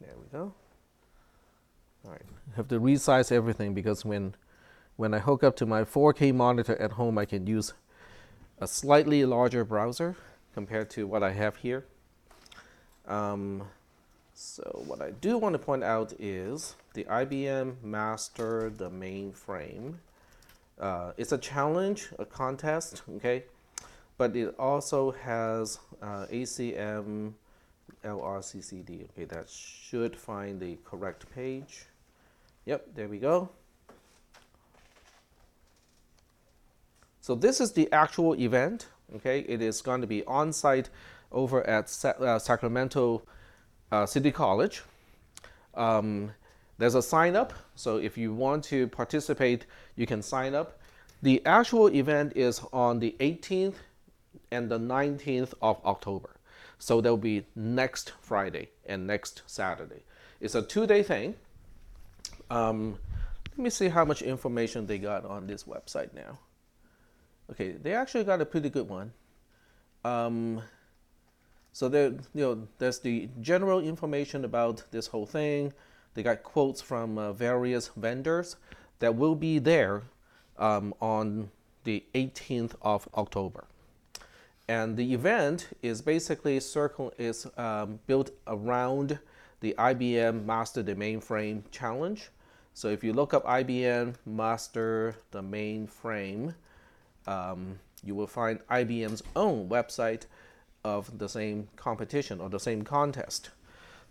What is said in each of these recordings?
There we go. All right, I have to resize everything because when I hook up to my 4K monitor at home, I can use a slightly larger browser compared to what I have here. So what I do want to point out is the IBM Master, the mainframe. It's a challenge, a contest, okay? But it also has ACM LRCCD. Okay, that should find the correct page. Yep, there we go. So this is the actual event, okay? It is going to be on site over at Sacramento City College. There's a sign up, so if you want to participate, you can sign up. The actual event is on the 18th and the 19th of October. So that'll be next Friday and next Saturday. It's a 2-day thing. Let me see how much information they got on this website now. Okay, they actually got a pretty good one. So there, there's the general information about this whole thing. They got quotes from various vendors that will be there on the 18th of October. And the event is basically built around the IBM Master the Mainframe Challenge. So if you look up IBM Master the Mainframe, you will find IBM's own website of the same competition or the same contest.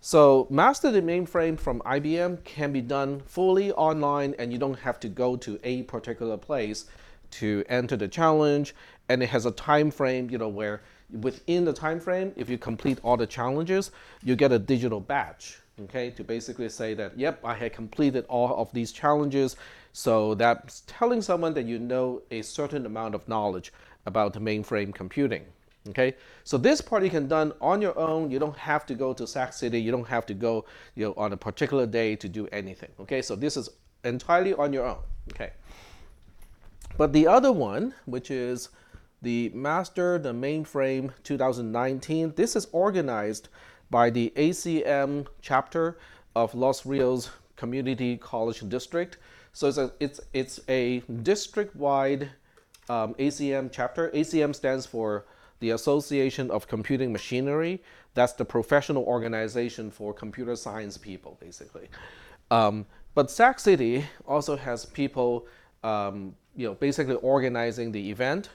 So Master the Mainframe from IBM can be done fully online, and you don't have to go to a particular place to enter the challenge. And it has a time frame, where within the time frame, if you complete all the challenges, you get a digital badge, okay, to basically say that, yep, I had completed all of these challenges. So that's telling someone that you know a certain amount of knowledge about the mainframe computing. Okay, so this part you can done on your own. You don't have to go to Sac City. You don't have to go, on a particular day to do anything. Okay, so this is entirely on your own. Okay, but the other one, which is the Master the Mainframe 2019, this is organized by the ACM chapter of Los Rios Community College District. So it's a district-wide ACM chapter. ACM stands for the Association of Computing Machinery. That's the professional organization for computer science people, basically. But Sac City also has people, basically organizing the event.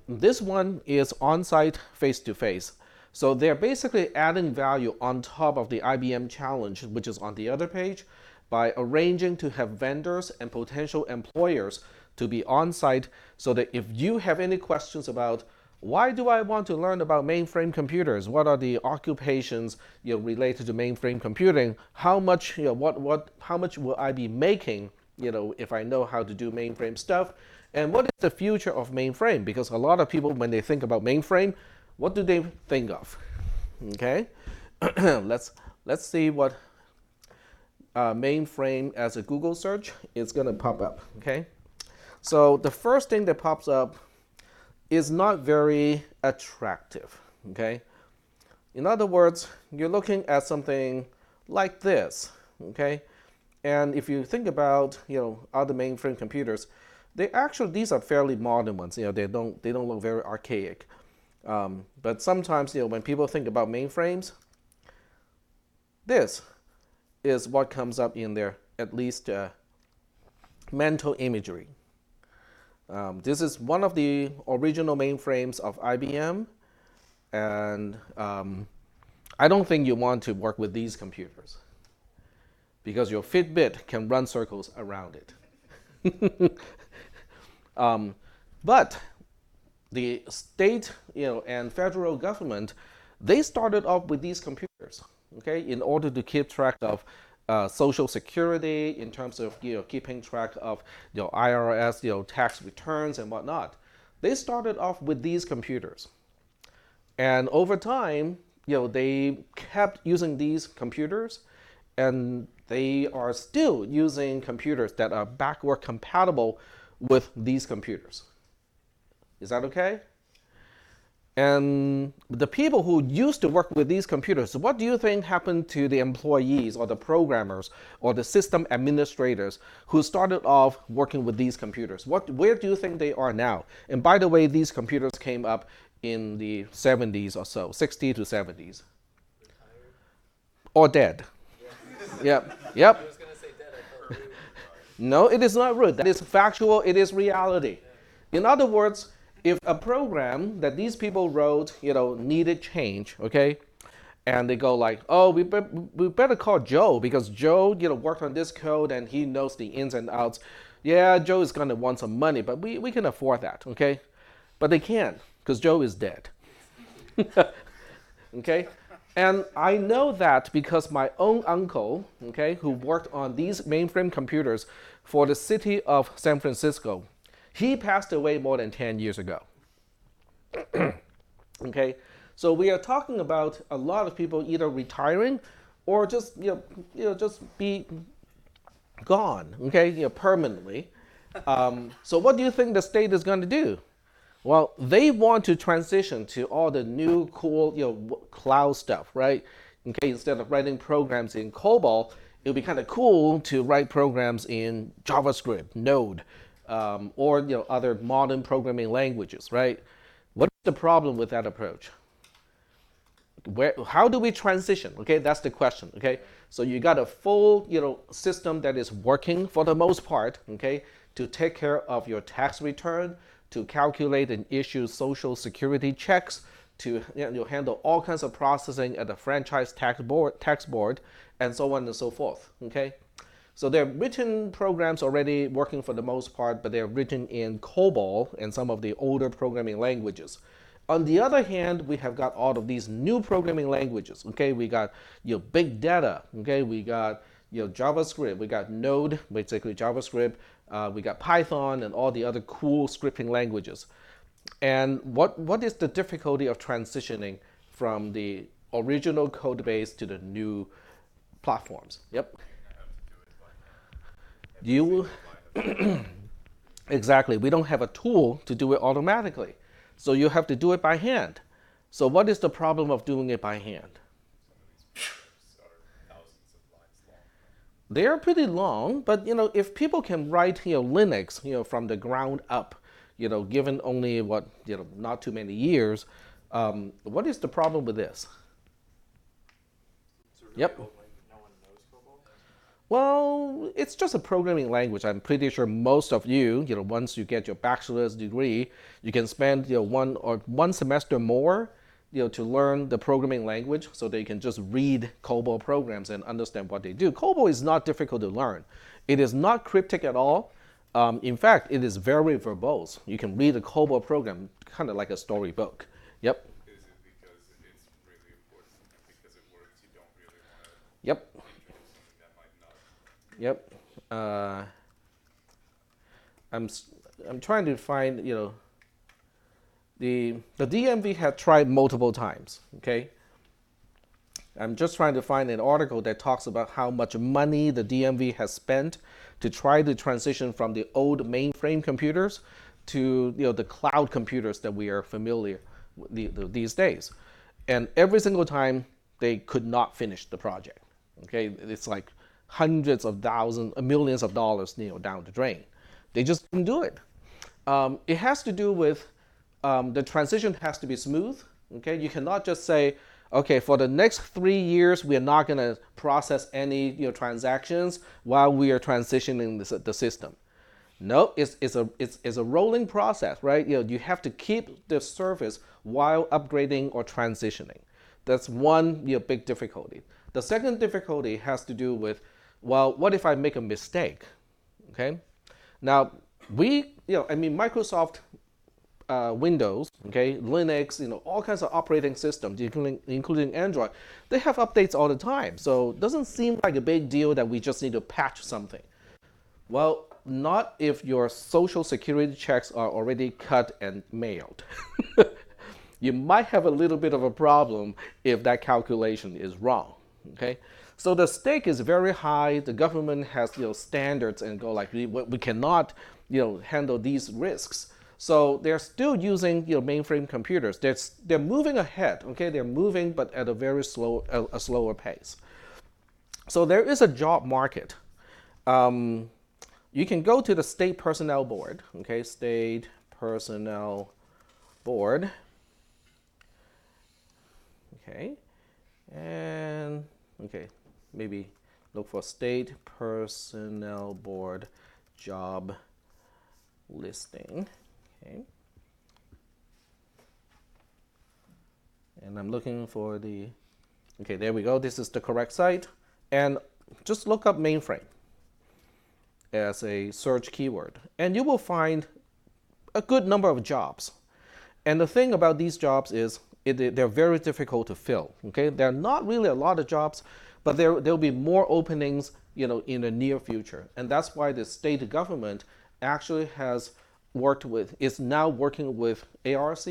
This one is on-site, face-to-face. So they're basically adding value on top of the IBM challenge, which is on the other page, by arranging to have vendors and potential employers to be on-site, so that if you have any questions about why do I want to learn about mainframe computers? What are the occupations related to mainframe computing? How much how much will I be making if I know how to do mainframe stuff? And what is the future of mainframe? Because a lot of people, when they think about mainframe, what do they think of? Okay, let's see what mainframe as a Google search is going to pop up. Okay, so the first thing that pops up is not very attractive, okay? In other words, you're looking at something like this, okay? And if you think about, other mainframe computers, these are fairly modern ones. They don't look very archaic. But sometimes, when people think about mainframes, this is what comes up in their, at least, mental imagery. This is one of the original mainframes of IBM, and I don't think you want to work with these computers because your Fitbit can run circles around it. But the state, and federal government, they started off with these computers, okay, in order to keep track of Social Security, in terms of keeping track of IRS tax returns and whatnot. They started off with these computers, and over time they kept using these computers, and they are still using computers that are backward compatible with these computers. Is that okay? And the people who used to work with these computers, what do you think happened to the employees or the programmers or the system administrators who started off working with these computers? Where do you think they are now? And by the way, these computers came up in the 70s or so, 60 to 70s. Or dead. Yep. Yep. No, it is not rude. That is factual. It is reality. In other words, if a program that these people wrote, needed change, okay, and they go like, oh, we better call Joe because Joe, worked on this code and he knows the ins and outs. Yeah, Joe is gonna want some money, but we can afford that, okay? But they can't because Joe is dead. Okay? And I know that because my own uncle, okay, who worked on these mainframe computers for the city of San Francisco, he passed away more than 10 years ago. Okay? So we are talking about a lot of people either retiring or just, just be gone, okay, permanently. So what do you think the state is going to do? Well, they want to transition to all the new cool, cloud stuff, right? Okay, instead of writing programs in COBOL, it would be kind of cool to write programs in JavaScript, Node, or other modern programming languages, right? What's the problem with that approach? How do we transition? Okay, that's the question. Okay, so you got a full system that is working for the most part. Okay, to take care of your tax return, to calculate and issue social security checks, to handle all kinds of processing at the franchise tax board, and so on and so forth. Okay, so they're written programs already working for the most part, but they're written in COBOL and some of the older programming languages. On the other hand, we have got all of these new programming languages. Okay, we got big data. Okay, we got JavaScript, we got Node, basically JavaScript, we got Python and all the other cool scripting languages. And what is the difficulty of transitioning from the original code base to the new platforms? Yep. You exactly. We don't have a tool to do it automatically. So you have to do it by hand. So what is the problem of doing it by hand? They are pretty long, but if people can write Linux from the ground up, given only not too many years, what is the problem with this? Yep. Well, it's just a programming language. I'm pretty sure most of you, once you get your bachelor's degree, you can spend one semester more, to learn the programming language so that you can just read COBOL programs and understand what they do. COBOL is not difficult to learn. It is not cryptic at all. In fact, it is very verbose. You can read a COBOL program kind of like a storybook. Yep. Is it because it's really important and because it works, you don't really want to Yep. introduce something that might not? Yep. I'm trying to find, the DMV had tried multiple times, okay? I'm just trying to find an article that talks about how much money the DMV has spent to try to transition from the old mainframe computers to the cloud computers that we are familiar with these days. And every single time they could not finish the project, okay? It's like hundreds of thousands, millions of dollars down the drain. They just couldn't do it. It has to do with the transition has to be smooth. Okay, you cannot just say, okay, for the next 3 years we are not going to process any transactions while we are transitioning the system. No, it's a rolling process, right? You have to keep the service while upgrading or transitioning. That's one big difficulty. The second difficulty has to do with, well, what if I make a mistake? Okay, now Microsoft. Windows, okay, Linux, all kinds of operating systems, including Android, they have updates all the time. So it doesn't seem like a big deal that we just need to patch something. Well, not if your social security checks are already cut and mailed. You might have a little bit of a problem if that calculation is wrong, okay? So the stake is very high. The government has standards and go like, we cannot handle these risks. So they're still using mainframe computers. They're moving ahead. Okay, they're moving, but at a very slower pace. So there is a job market. Um, you can go to the state personnel board. Okay, state personnel board. Okay, and okay, maybe look for state personnel board job listing. Okay, and I'm looking for the. Okay, there we go. This is the correct site, and just look up mainframe as a search keyword, and you will find a good number of jobs. And the thing about these jobs is they're very difficult to fill. Okay, there are not really a lot of jobs, but there'll be more openings, in the near future. And that's why the state government actually is now working with ARC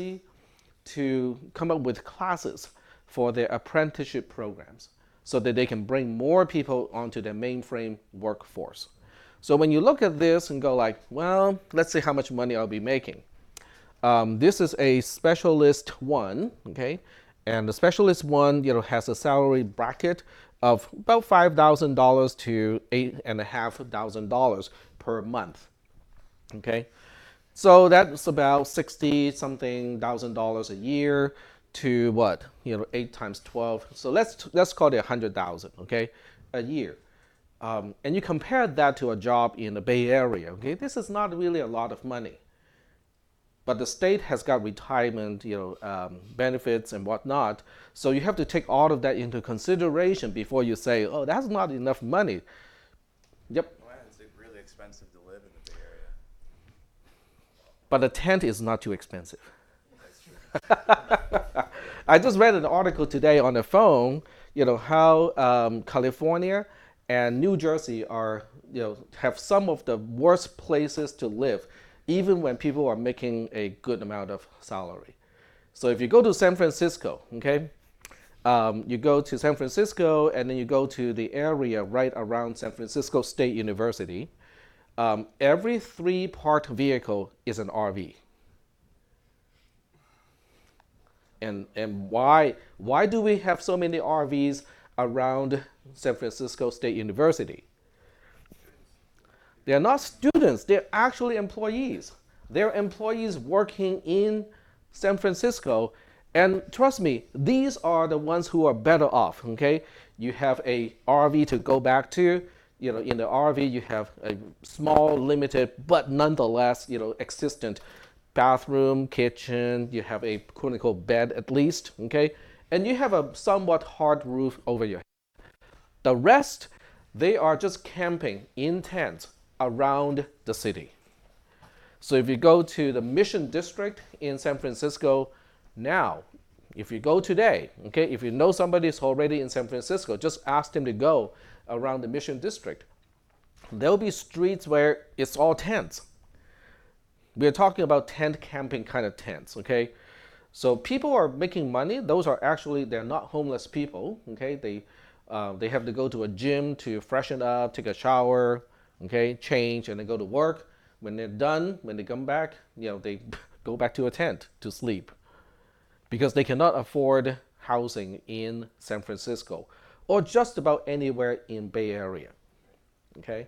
to come up with classes for their apprenticeship programs so that they can bring more people onto their mainframe workforce. So when you look at this and go like, well, let's see how much money I'll be making. This is a specialist one, okay? And the specialist one, has a salary bracket of about $5,000 to $8,500 per month, okay? So that's about 60 something thousand dollars a year to what? 8 times 12. So let's call it 100,000, okay, a year. And you compare that to a job in the Bay Area, okay? This is not really a lot of money. But the state has got retirement, benefits and whatnot. So you have to take all of that into consideration before you say, oh, that's not enough money. Yep. Well, it's really expensive to live in the Bay Area. But a tent is not too expensive. That's true. I just read an article today on the phone, how California and New Jersey are, have some of the worst places to live, even when people are making a good amount of salary. So if you go to San Francisco, okay, you go to San Francisco and then you go to the area right around San Francisco State University, every 3 parked vehicle is an RV. And why do we have so many RVs around San Francisco State University? They're not students, they're actually employees. They're employees working in San Francisco. And trust me, these are the ones who are better off, okay? You have a RV to go back to. In the RV, you have a small, limited, but nonetheless, existent bathroom, kitchen. You have a quote-unquote bed at least, okay? And you have a somewhat hard roof over your head. The rest, they are just camping in tents around the city. So if you go to the Mission District in San Francisco now, if you go today, okay, if you know somebody is already in San Francisco, just ask them to go around the Mission District. There'll be streets where it's all tents. We're talking about tent camping kind of tents, okay? So people are making money. Those are actually, they're not homeless people, okay? They have to go to a gym to freshen up, take a shower, okay, change, and then go to work. When they're done, when they come back, they go back to a tent to sleep because they cannot afford housing in San Francisco or just about anywhere in Bay Area, okay?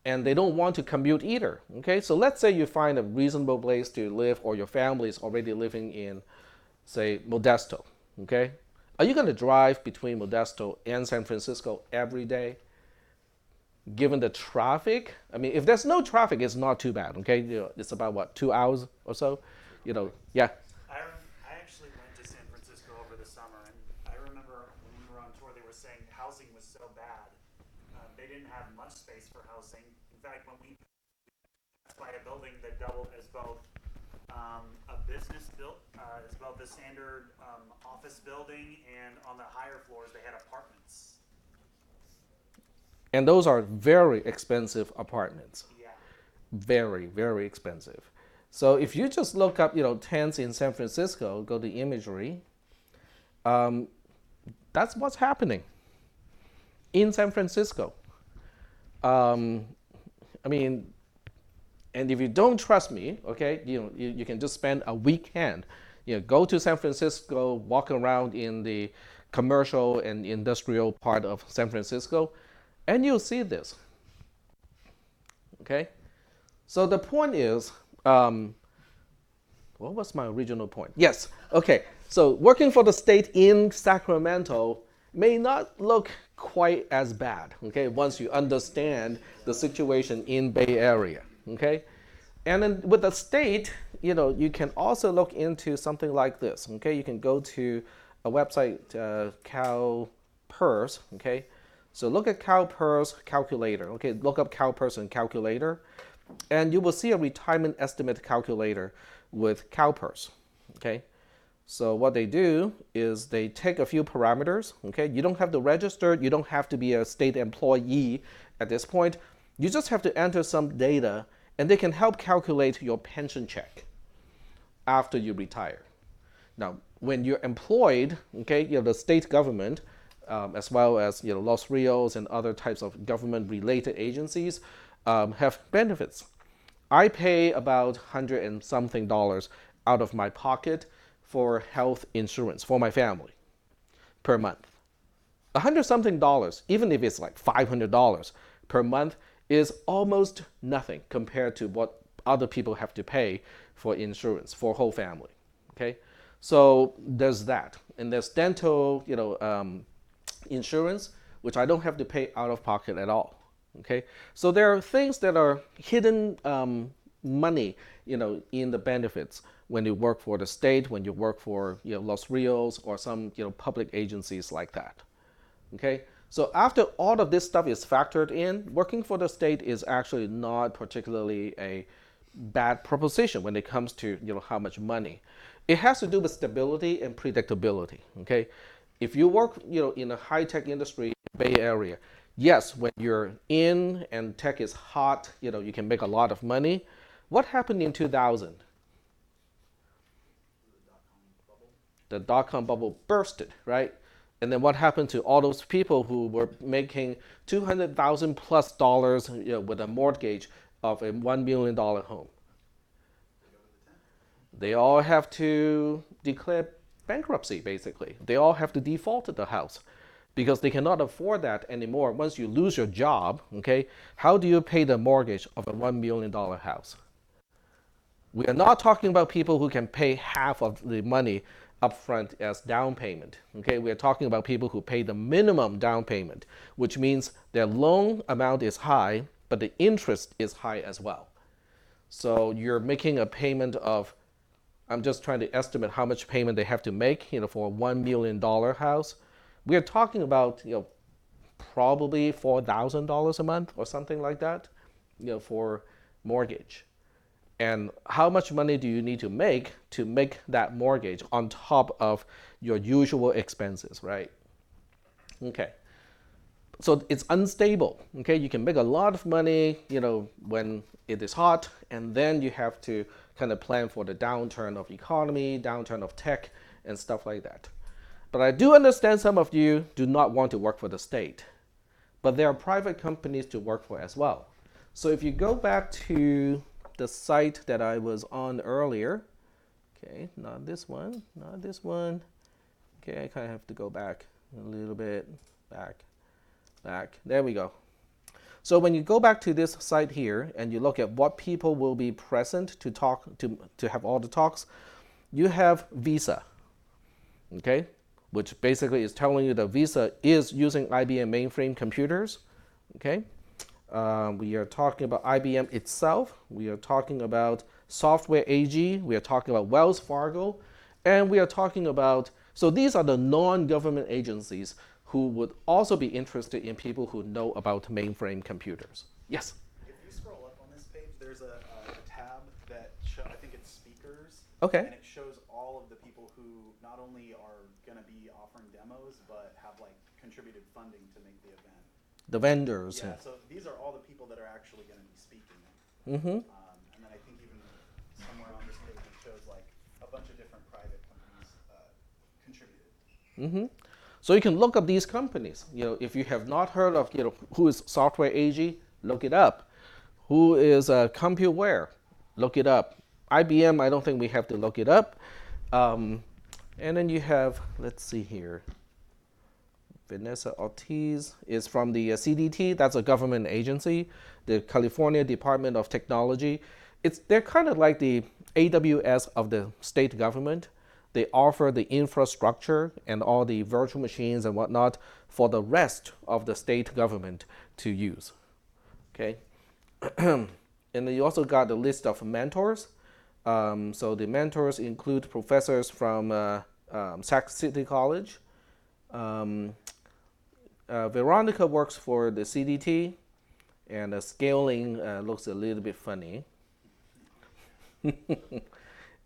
And they don't want to commute either, okay? So let's say you find a reasonable place to live or your family is already living in, say, Modesto, okay? Are you going to drive between Modesto and San Francisco every day? Given the traffic, I mean, if there's no traffic, it's not too bad, okay? It's about, what, 2 hours or so? Yeah. I actually went to San Francisco over the summer, and I remember when we were on tour, they were saying housing was so bad. They didn't have much space for housing. In fact, when we passed by a building that doubled as both a business as both the standard office building, and on the higher floors, they had apartments. And those are very expensive apartments. Yeah. Very, very expensive. So if you just look up, tents in San Francisco, go to imagery, that's what's happening in San Francisco. I mean, And if you don't trust me, okay, you can just spend a weekend, go to San Francisco, walk around in the commercial and industrial part of San Francisco, and you'll see this. Okay, so the point is, what was my original point? Yes, okay. So working for the state in Sacramento may not look quite as bad, okay, once you understand the situation in Bay Area, okay? And then with the state, you can also look into something like this, okay? You can go to a website, CalPERS, okay? So look at CalPERS calculator, okay? Look up CalPERS and calculator, and you will see a retirement estimate calculator with CalPERS, okay? So what they do is they take a few parameters, okay? You don't have to register, you don't have to be a state employee at this point. You just have to enter some data, and they can help calculate your pension check after you retire. Now, when you're employed, okay, the state government, as well as Los Rios and other types of government-related agencies have benefits. I pay about $100 and something out of my pocket for health insurance for my family per month. $100 something, even if it's like $500 per month, is almost nothing compared to what other people have to pay for insurance for whole family. Okay, so there's that, and there's dental, insurance, which I don't have to pay out of pocket at all. Okay, so there are things that are hidden money, in the benefits when you work for the state, when you work for Los Rios or some public agencies like that. Okay, so after all of this stuff is factored in, working for the state is actually not particularly a bad proposition when it comes to how much money. It has to do with stability and predictability. Okay, if you work in a high-tech industry, Bay Area, yes, when you're in and tech is hot, you can make a lot of money. What happened in 2000? The dot-com bubble bursted, right? And then what happened to all those people who were making $200,000 plus with a mortgage of a $1 million home? They all have to declare bankruptcy, basically. They all have to default the house because they cannot afford that anymore. Once you lose your job, okay, how do you pay the mortgage of a $1 million house? We are not talking about people who can pay half of the money upfront as down payment. Okay, we are talking about people who pay the minimum down payment, which means their loan amount is high, but the interest is high as well. So you're making a payment of, I'm just trying to estimate how much payment they have to make, for a $1 million house. We are talking about, probably $4,000 a month or something like that, for mortgage. And how much money do you need to make that mortgage on top of your usual expenses, right? Okay. So it's unstable, okay? You can make a lot of money, when it is hot, and then you have to kind of plan for the downturn of economy, downturn of tech, and stuff like that. But I do understand some of you do not want to work for the state, but there are private companies to work for as well. So if you go back to the site that I was on earlier, okay, not this one, okay, I kind of have to go back a little bit, back, there we go. So when you go back to this site here and you look at what people will be present to talk to have all the talks, you have Visa, okay, which basically is telling you that Visa is using IBM mainframe computers, okay. We are talking about IBM itself. We are talking about Software AG. We are talking about Wells Fargo. And we are talking about, so these are the non-government agencies who would also be interested in people who know about mainframe computers. Yes? If you scroll up on this page, there's a tab that I think it's speakers. Okay. And it shows all of the people who not only are going to be offering demos, but have contributed funding to make the event. The vendors. Yeah, so these are all the people that are actually going to be speaking. Mm-hmm. And then I think even somewhere on this page it shows a bunch of different private companies contributed. Mm-hmm. So you can look up these companies. If you have not heard of, who is Software AG, look it up. Who is ComputeWare? Look it up. IBM, I don't think we have to look it up. And then you have, let's see here. Vanessa Ortiz is from the CDT. That's a government agency, the California Department of Technology. They're kind of like the AWS of the state government. They offer the infrastructure and all the virtual machines and whatnot for the rest of the state government to use. Okay. And then you also got the list of mentors. So the mentors include professors from Sac City College. Veronica works for the CDT, and the scaling looks a little bit funny.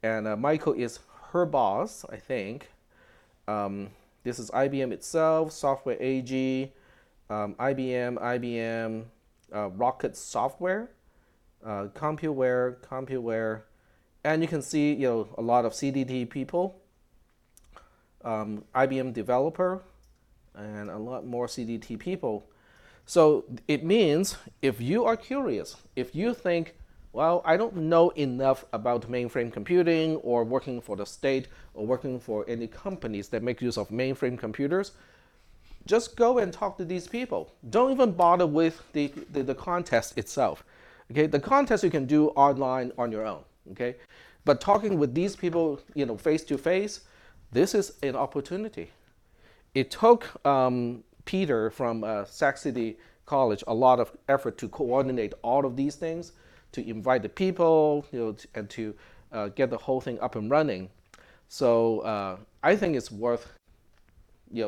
And Michael is her boss, I think. This is IBM itself, Software AG, IBM, Rocket Software, ComputeWare, and you can see a lot of CDT people, IBM developer, and a lot more CDT people. So it means if you are curious, if you think, well, I don't know enough about mainframe computing or working for the state or working for any companies that make use of mainframe computers, just go and talk to these people. Don't even bother with the contest itself. Okay, the contest you can do online on your own. Okay, but talking with these people, face to face, this is an opportunity. It took Peter from Sac City College a lot of effort to coordinate all of these things, to invite the people, and to get the whole thing up and running. So I think it's worth,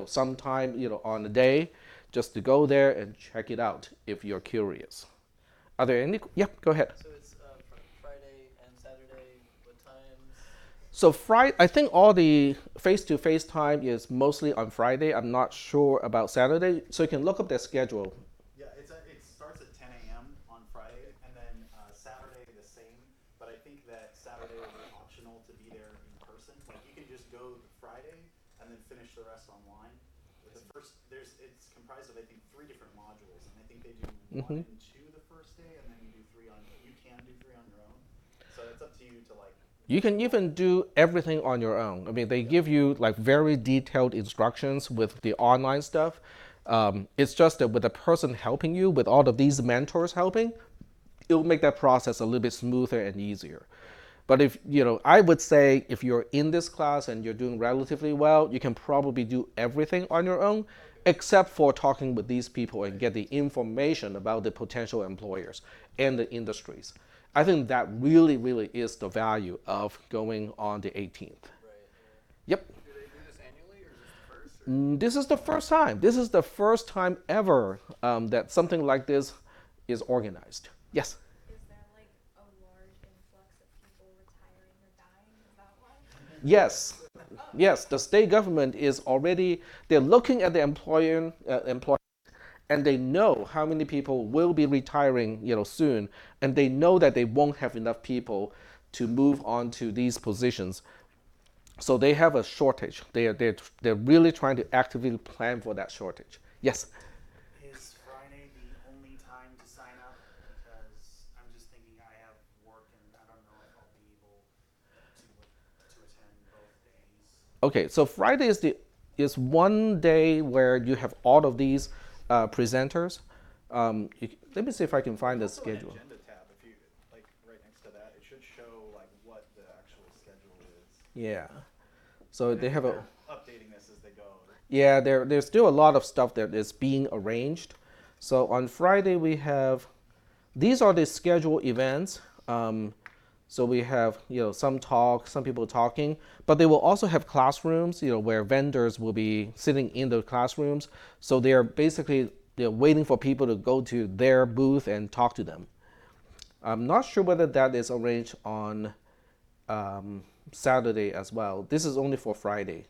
some time, on the day, just to go there and check it out if you're curious. Are there any? Yeah, go ahead. So it's Friday and Saturday. What times? So I think all the face-to-face time is mostly on Friday. I'm not sure about Saturday. So you can look up their schedule. Yeah, it starts at 10 a.m. on Friday, and then Saturday the same. But I think that Saturday will be optional to be there in person. Like you can just go Friday and then finish the rest online. With the first, it's comprised of I think 3 different modules, and I think they do 1 and 2 the first day, and then you do 3 on. You can do 3 on your own. So it's up to you to like. You can even do everything on your own. I mean, they give you like very detailed instructions with the online stuff. It's just that with the person helping you, with all of these mentors helping, it will make that process a little bit smoother and easier. But if, I would say if you're in this class and you're doing relatively well, you can probably do everything on your own, except for talking with these people and get the information about the potential employers and the industries. I think that really, really is the value of going on the 18th. Right. Yep. Do they do this annually, or is this the first? This is the first time. This is the first time ever that something like this is organized. Yes? Is there like a large influx of people retiring or dying? Is that why? Yes. Yes, the state government is already, they're looking at the employer, and they know how many people will be retiring, soon, and they know that they won't have enough people to move on to these positions. So they have a shortage. They're really trying to actively plan for that shortage. Yes? Is Friday the only time to sign up? Because I'm just thinking I have work and I don't know if I'll be able to attend both days. Okay, so Friday is one day where you have all of these presenters. Let me see if I can find the Also an schedule. agenda tab, if you like right next to that, it should show like what the actual schedule is. Yeah. So they have a. They're updating this as they go. Yeah, there's still a lot of stuff that is being arranged. So on Friday we have, these are the scheduled events. So we have some talk, some people talking, but they will also have classrooms where vendors will be sitting in the classrooms. So they're waiting for people to go to their booth and talk to them. I'm not sure whether that is arranged on Saturday as well. This is only for Friday.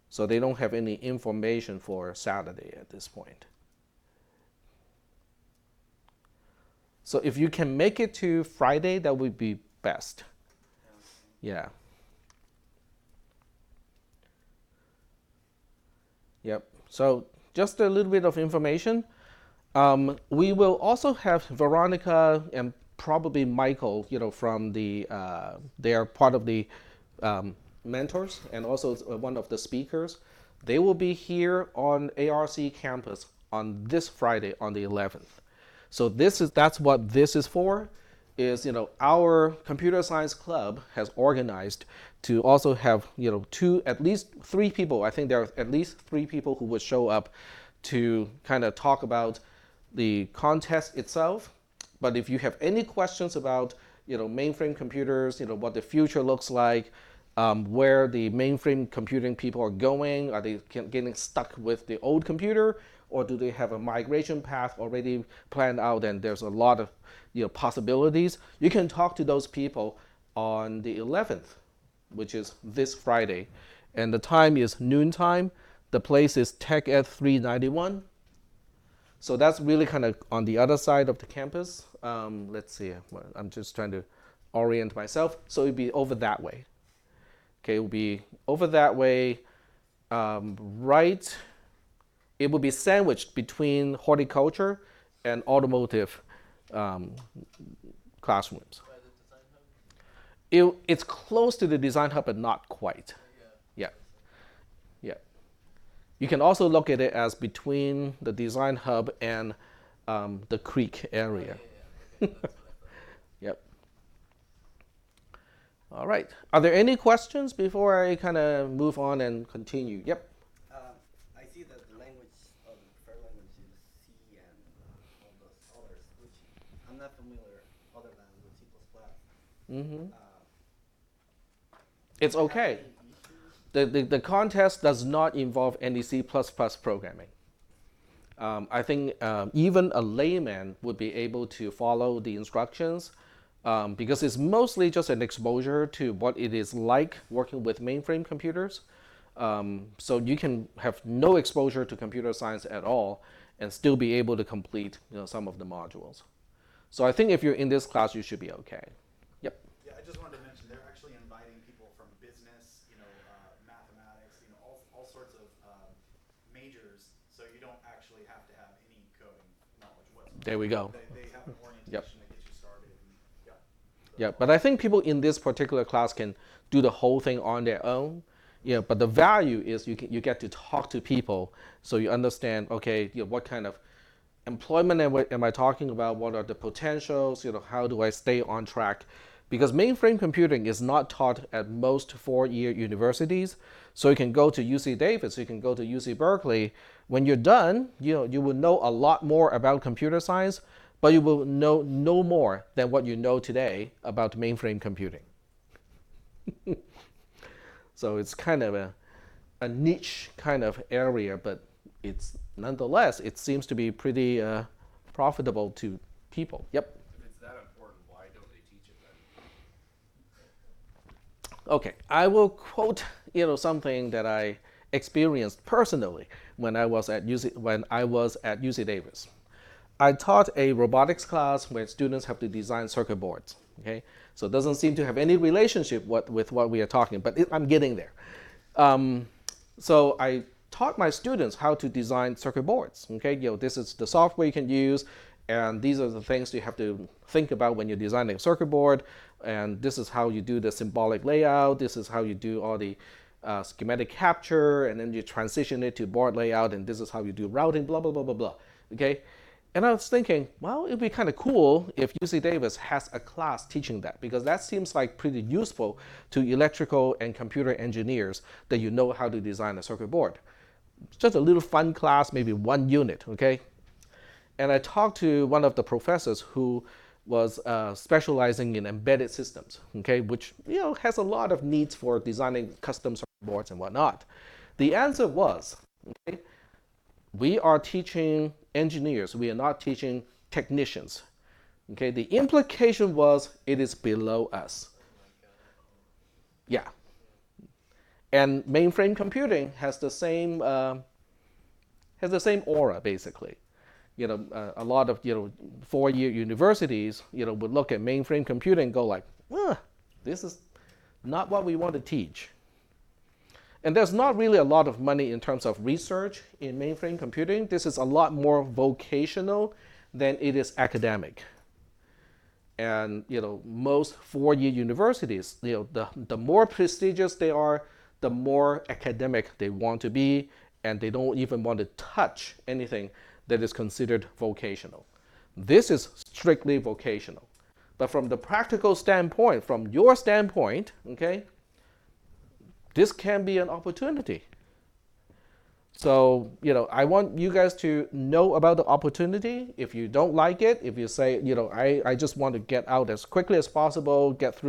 So they don't have any information for Saturday at this point. So if you can make it to Friday, that would be best. Yeah. Yep. So just a little bit of information. We will also have Veronica and probably Michael, from they are part of the mentors and also one of the speakers. They will be here on ARC campus on this Friday on the 11th. So that's what this is for. Is our computer science club has organized to also have at least three people. I think there are at least three people who would show up to kind of talk about the contest itself. But if you have any questions about mainframe computers, what the future looks like, where the mainframe computing people are going, are they getting stuck with the old computer, or do they have a migration path already planned out? And there's a lot of possibilities. You can talk to those people on the 11th, which is this Friday, and the time is noontime. The place is Tech Ed 391. So that's really kind of on the other side of the campus. Let's see. I'm just trying to orient myself. So it'll be over that way. Okay, it will be over that way. Right. It will be sandwiched between horticulture and automotive classrooms. By the design hub? It's close to the design hub, but not quite. Yeah. Yeah. You can also look at it as between the design hub and the creek area. Yeah. Okay, that's what I thought. Yep. All right. Are there any questions before I kind of move on and continue? Yep. I see that the language of the preferred language is C and all those others, which I'm not familiar other than with C++. Mm-hmm. Uh, It's okay. any issues? The contest does not involve any C++ programming. I think even a layman would be able to follow the instructions because it's mostly just an exposure to what it is like working with mainframe computers. So you can have no exposure to computer science at all and still be able to complete some of the modules. So I think if you're in this class, you should be okay. Yep. Yeah, I just wanted to mention they're actually inviting people from business, mathematics, all sorts of majors. So you don't actually have to have any coding knowledge whatsoever. There we go. They have an orientation Yep. that gets you started. And, yeah. Yeah, but I think people in this particular class can do the whole thing on their own. Yeah, but the value is you get to talk to people, so you understand. Okay, what kind of employment am I talking about? What are the potentials? How do I stay on track? Because mainframe computing is not taught at most 4-year universities. So you can go to UC Davis, you can go to UC Berkeley. When you're done, you will know a lot more about computer science, but you will know no more than what you know today about mainframe computing. So it's kind of a niche kind of area, but it's nonetheless, it seems to be pretty profitable to people. Yep. If it's that important, why don't they teach it then? Okay, I will quote something that I experienced personally when I was at UC Davis. I taught a robotics class where students have to design circuit boards. Okay, so it doesn't seem to have any relationship with what we are talking, but I'm getting there. So I taught my students how to design circuit boards. Okay, this is the software you can use, and these are the things you have to think about when you're designing a circuit board. And this is how you do the symbolic layout. This is how you do all the schematic capture, and then you transition it to board layout, and this is how you do routing. Blah blah blah blah blah. Okay. And I was thinking, well, it'd be kind of cool if UC Davis has a class teaching that, because that seems like pretty useful to electrical and computer engineers that you know how to design a circuit board. It's just a little fun class, maybe 1 unit, okay? And I talked to one of the professors who was specializing in embedded systems, okay, which has a lot of needs for designing custom circuit boards and whatnot. The answer was, okay, we are teaching engineers, we are not teaching technicians. Okay, the implication was it is below us. Yeah. And mainframe computing has the same aura basically. A lot of 4-year universities would look at mainframe computing and go like, this is not what we want to teach. And there's not really a lot of money in terms of research in mainframe computing. This is a lot more vocational than it is academic. And most four-year universities, the more prestigious they are, the more academic they want to be, and they don't even want to touch anything that is considered vocational. This is strictly vocational. But from the practical standpoint, from your standpoint, okay, this can be an opportunity. So, I want you guys to know about the opportunity. If you don't like it, if you say, I just want to get out as quickly as possible, get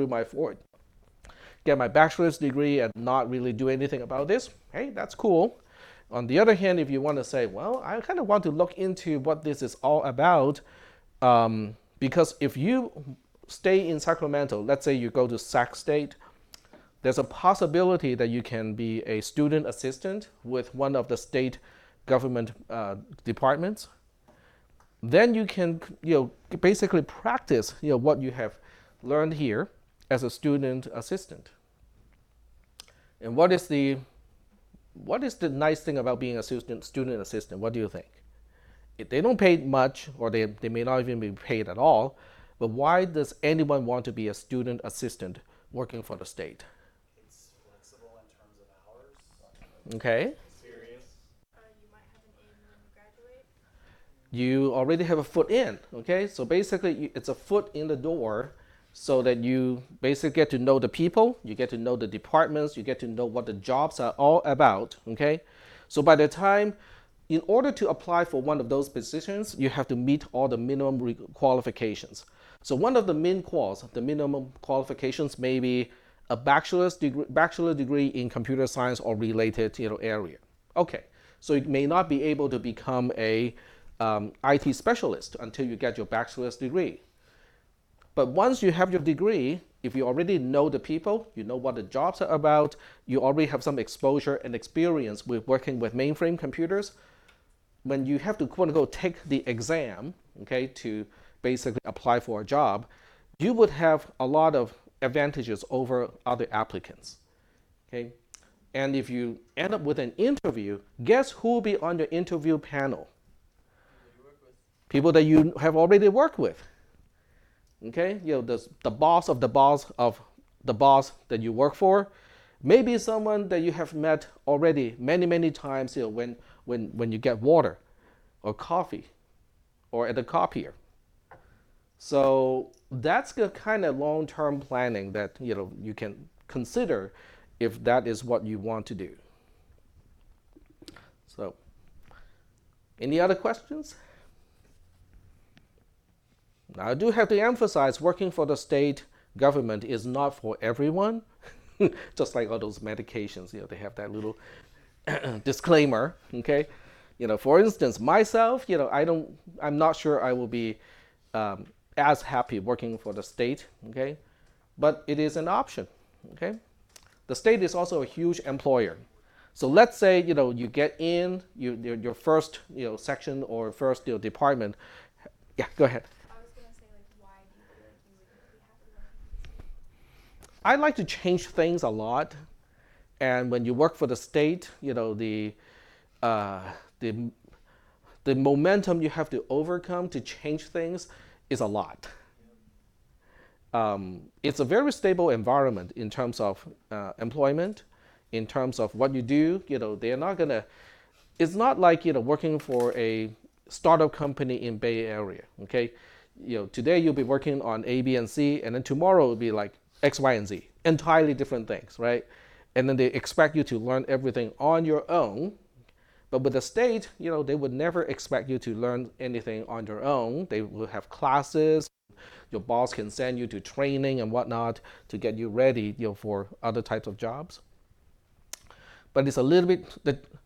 my bachelor's degree and not really do anything about this, hey, that's cool. On the other hand, if you want to say, well, I kind of want to look into what this is all about, because if you stay in Sacramento, let's say you go to Sac State, there's a possibility that you can be a student assistant with one of the state government departments. Then you can, basically practice, what you have learned here as a student assistant. And what is the nice thing about being a student assistant? What do you think? They don't pay much, or they may not even be paid at all. But why does anyone want to be a student assistant working for the state? Flexible in terms of hours. Okay. Serious. You might have an in when you graduate. You already have a foot in, okay? So basically, it's a foot in the door so that you basically get to know the people, you get to know the departments, you get to know what the jobs are all about, okay? So by the time, in order to apply for one of those positions, you have to meet all the minimum qualifications. So one of the minimum qualifications may be a bachelor degree in computer science or related area. Okay, so you may not be able to become a IT specialist until you get your bachelor's degree. But once you have your degree, if you already know the people, you know what the jobs are about, you already have some exposure and experience with working with mainframe computers, when you have to quote unquote take the exam, okay, to basically apply for a job, you would have a lot of advantages over other applicants. Okay? And if you end up with an interview, guess who will be on your interview panel? People that you have already worked with. Okay? The boss of the boss of the boss that you work for, maybe someone that you have met already many, many times when you get water or coffee or at the copier. So that's the kind of long-term planning that you can consider if that is what you want to do. So, any other questions? Now, I do have to emphasize working for the state government is not for everyone. Just like all those medications, they have that little disclaimer, okay? For instance, myself, I'm not sure I will be as happy working for the state, okay? But it is an option, okay? The state is also a huge employer. So let's say, you get in your first, section or first, department. Yeah, go ahead. I was gonna say, why do you feel like you wouldn't be happy working for the state? I like to change things a lot. And when you work for the state, the momentum you have to overcome to change things is a lot. It's a very stable environment in terms of employment, in terms of what you do. They're not gonna. It's not like working for a startup company in Bay Area. Okay, today you'll be working on A, B, and C, and then tomorrow will be like X, Y, and Z, entirely different things, right? And then they expect you to learn everything on your own. But with the state, they would never expect you to learn anything on your own. They will have classes. Your boss can send you to training and whatnot to get you ready, for other types of jobs. But it's a little bit,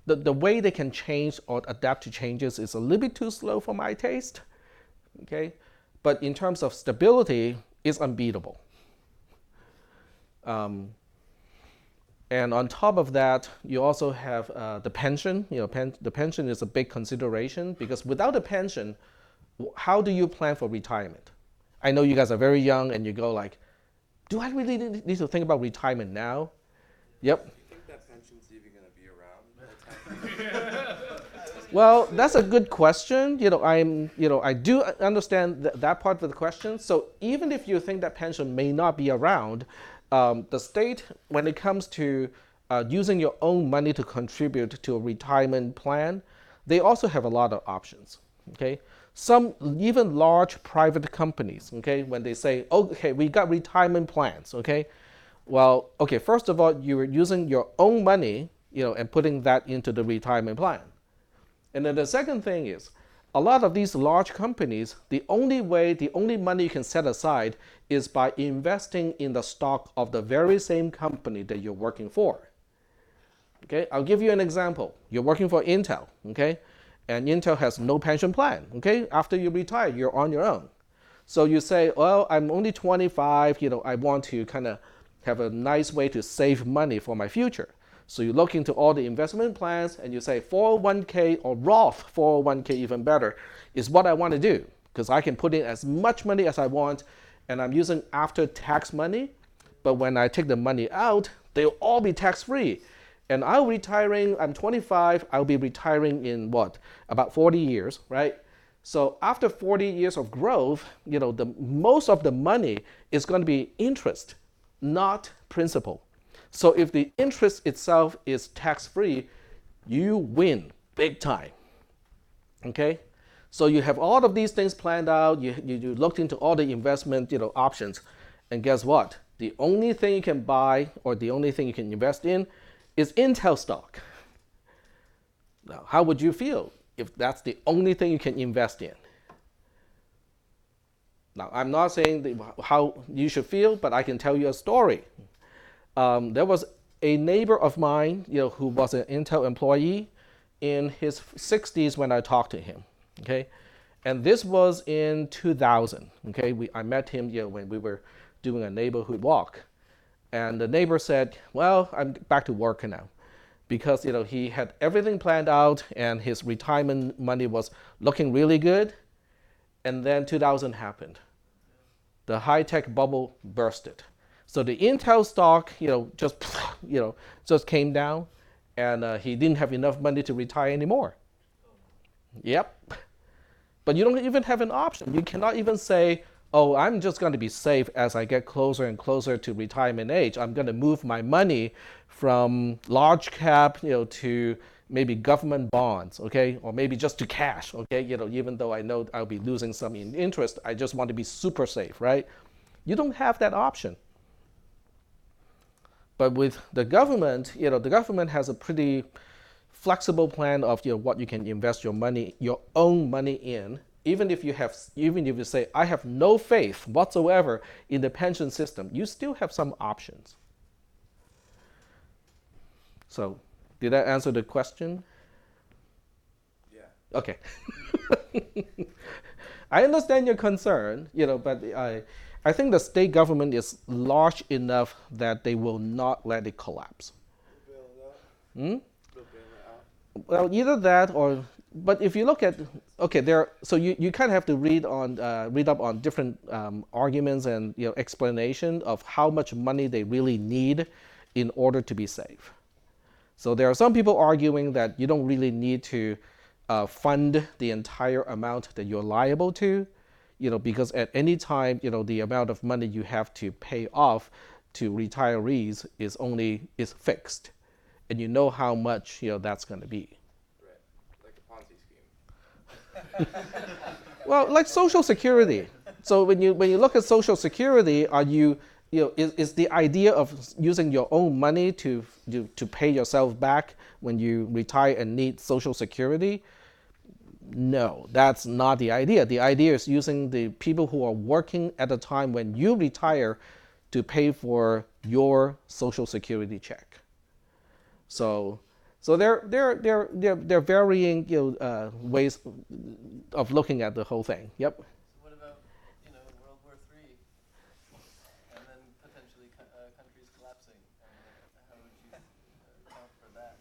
the way they can change or adapt to changes is a little bit too slow for my taste. Okay? But in terms of stability, it's unbeatable. And on top of that, you also have the pension. The pension is a big consideration because without a pension, how do you plan for retirement? I know you guys are very young and you go like, do I really need to think about retirement now? Yep. Do you think that pension's even be around by the time? Well, that's a good question. I do understand that part of the question. So even if you think that pension may not be around, the state, when it comes to using your own money to contribute to a retirement plan, they also have a lot of options. Okay, some even large private companies. Okay, when they say, okay, we got retirement plans. Okay, well, okay, first of all, you're using your own money, and putting that into the retirement plan. And then the second thing is, a lot of these large companies, the only money you can set aside is by investing in the stock of the very same company that you're working for. Okay, I'll give you an example. You're working for Intel, okay? And Intel has no pension plan, okay? After you retire, you're on your own. So you say, well, I'm only 25, I want to kind of have a nice way to save money for my future. So you look into all the investment plans and you say 401k or Roth 401k, even better, is what I want to do, because I can put in as much money as I want and I'm using after tax money. But when I take the money out, they'll all be tax free. And I'm 25, I'll be retiring in what? About 40 years, right? So after 40 years of growth, most of the money is going to be interest, not principal. So if the interest itself is tax-free, you win big time. Okay? So you have all of these things planned out, you looked into all the investment options, and guess what? The only thing you can buy or the only thing you can invest in is Intel stock. Now, how would you feel if that's the only thing you can invest in? Now, I'm not saying how you should feel, but I can tell you a story. There was a neighbor of mine, who was an Intel employee in his 60s when I talked to him. Okay, and this was in 2000. Okay, I met him, when we were doing a neighborhood walk, and the neighbor said, "Well, I'm back to work now," because he had everything planned out and his retirement money was looking really good, and then 2000 happened. The high-tech bubble bursted. So the Intel stock, just came down, and he didn't have enough money to retire anymore. Yep. But you don't even have an option. You cannot even say, oh, I'm just going to be safe as I get closer and closer to retirement age. I'm going to move my money from large cap, to maybe government bonds, okay, or maybe just to cash, okay. Even though I know I'll be losing some in interest, I just want to be super safe, right? You don't have that option. But with the government, the government has a pretty flexible plan of what you can invest your own money in. Even if you say, I have no faith whatsoever in the pension system, you still have some options. So, did that answer the question? Yeah. Okay. I understand your concern, but I think the state government is large enough that they will not let it collapse. Well, either that or, but if you look at, okay, so you kind of have to read up on different arguments and explanation of how much money they really need in order to be safe. So there are some people arguing that you don't really need to fund the entire amount that you're liable to, because at any time, the amount of money you have to pay off to retirees is fixed, and you know how much that's going to be. Right, like a Ponzi scheme. Well, like Social Security. So when you look at Social Security, is the idea of using your own money to pay yourself back when you retire and need Social Security? No, that's not the idea. The idea is using the people who are working at the time when you retire to pay for your Social Security check. So there are varying ways of looking at the whole thing. Yep. So what about, World War III, and then potentially countries collapsing? How would you account for that?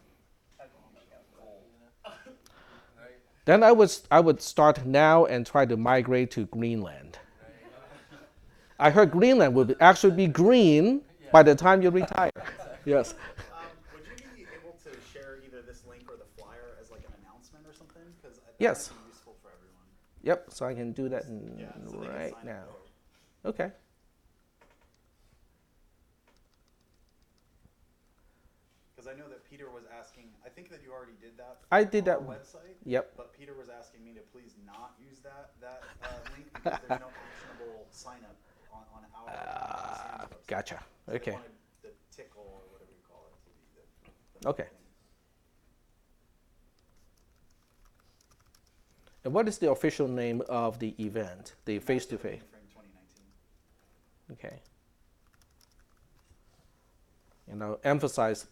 Right? Then I would start now and try to migrate to Greenland. I heard Greenland would actually be green by the time you retire. Yes. Would you be able to share either this link or the flyer as like an announcement or something? Because that Yes. might be useful for everyone. Yep, so I can do that Yeah, so they can right sign now. up for it. Okay. Because I know that Peter was asking, I think that you already did that I did on that. our website. Yep. But Peter was asking me to please not use that link because there's no actionable sign up on our ICM's website. Gotcha. So they Okay. wanted the tickle or whatever you call it to be the Okay. thing. And what is the official name of the event, the face-to-face? Frame 2019. Okay. And I'll emphasize,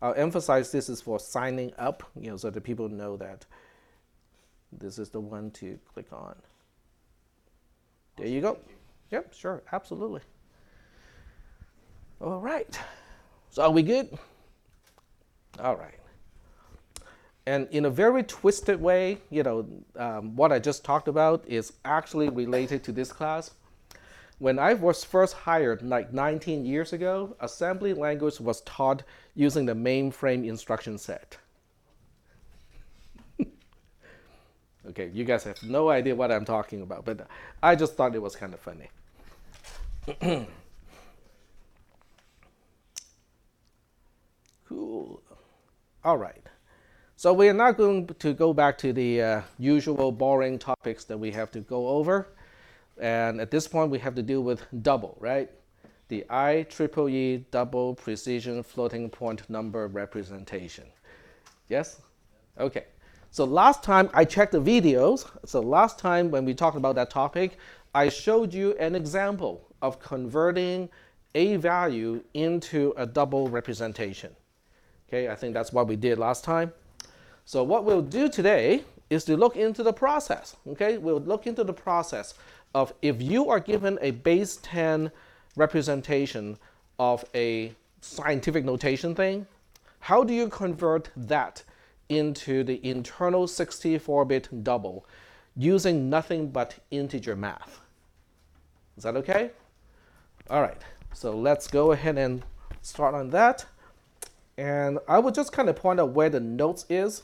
I'll emphasize this is for signing up, so that people know that this is the one to click on. There you go. Thank you. Yep, sure, absolutely. All right. So are we good? All right. And in a very twisted way, what I just talked about is actually related to this class. When I was first hired, like 19 years ago, assembly language was taught using the mainframe instruction set. Okay, you guys have no idea what I'm talking about, but I just thought it was kind of funny. Cool. All right. So we are not going to go back to the usual boring topics that we have to go over. And at this point, we have to deal with double, right? The IEEE double precision floating point number representation. Yes? Okay. So last time I checked the videos. So last time when we talked about that topic, I showed you an example of converting a value into a double representation. Okay, I think that's what we did last time. So what we'll do today is to look into the process. Okay, we'll look into the process of if you are given a base 10 representation of a scientific notation thing, how do you convert that into the internal 64-bit double using nothing but integer math? Is that okay? All right, so let's go ahead and start on that. And I will just kind of point out where the notes is,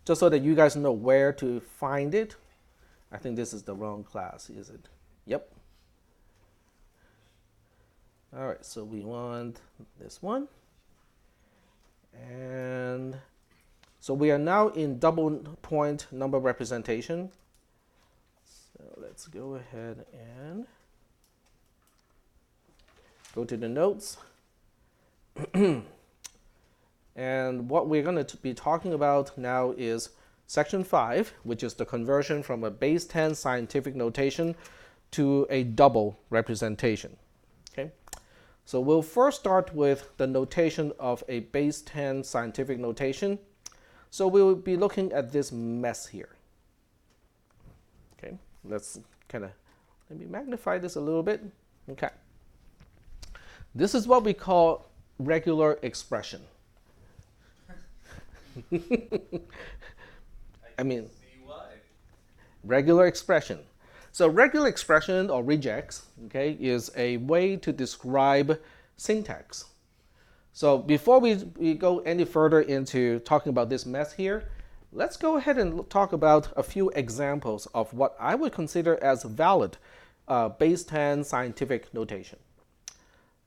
just so that you guys know where to find it. I think this is the wrong class, is it? Yep. All right, so we want this one. And so we are now in double point number representation. So let's go ahead and go to the notes. And what we're going to be talking about now is Section 5, which is the conversion from a base 10 scientific notation to a double representation. Okay? So we'll first start with the notation of a base 10 scientific notation. So we'll be looking at this mess here. Okay, let's kind of, let me magnify this a little bit. Okay. This is what we call regular expression. I mean, regular expression. So regular expression or regex, okay, is a way to describe syntax. So before we go any further into talking about this mess here, let's go ahead and talk about a few examples of what I would consider as valid base 10 scientific notation.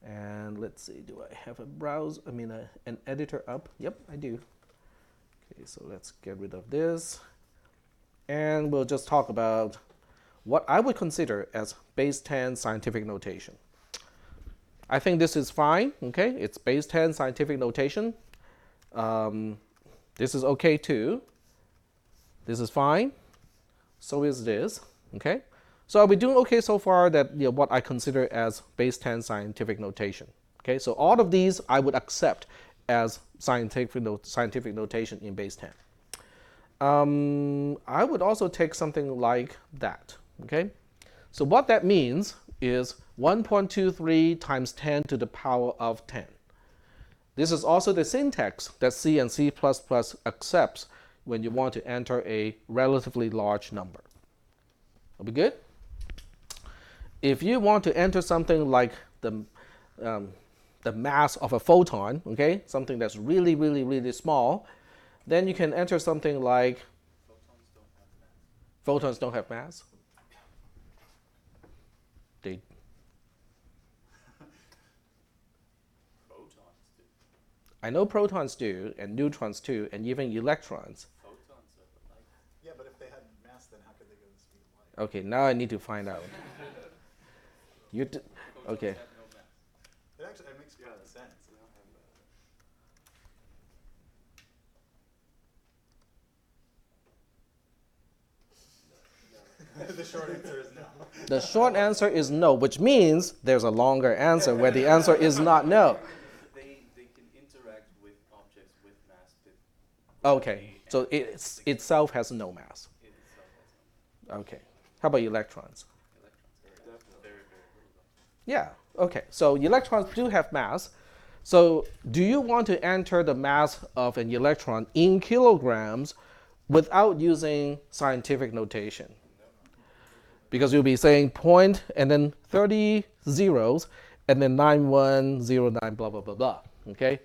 And let's see, do I have an editor up? Yep, I do. Okay, so let's get rid of this. And we'll just talk about what I would consider as base 10 scientific notation. I think this is fine, okay? It's base 10 scientific notation. This is okay too. This is fine. So is this, okay? So are we doing okay so far that what I consider as base 10 scientific notation? Okay, so all of these I would accept as scientific notation in base 10. I would also take something like that, okay? So what that means is 1.23 times 10 to the power of 10. This is also the syntax that C and C++ accepts when you want to enter a relatively large number. Are we good? If you want to enter something like the the mass of a photon, okay, something that's really, really, really small, then you can enter something like photons don't have mass. They, Photons do. I know protons do, and neutrons too, and even electrons. Photons are light. Yeah, but if they had mass, then how could they go the speed of light? Okay, now I need to find out. You d- okay. Have no mass. It actually it makes perfect sense. We don't have The short answer is no. The short answer is no, which means there's a longer answer where the answer is not no. they can interact with objects with mass that Okay, so it itself has no mass. it itself has no Okay. How about electrons? electrons. Definitely. Very, very little. Yeah, okay. So electrons do have mass. So do you want to enter the mass of an electron in kilograms without using scientific notation? Because you'll be saying point and then 30 zeros and then 9109 blah blah blah blah. Okay?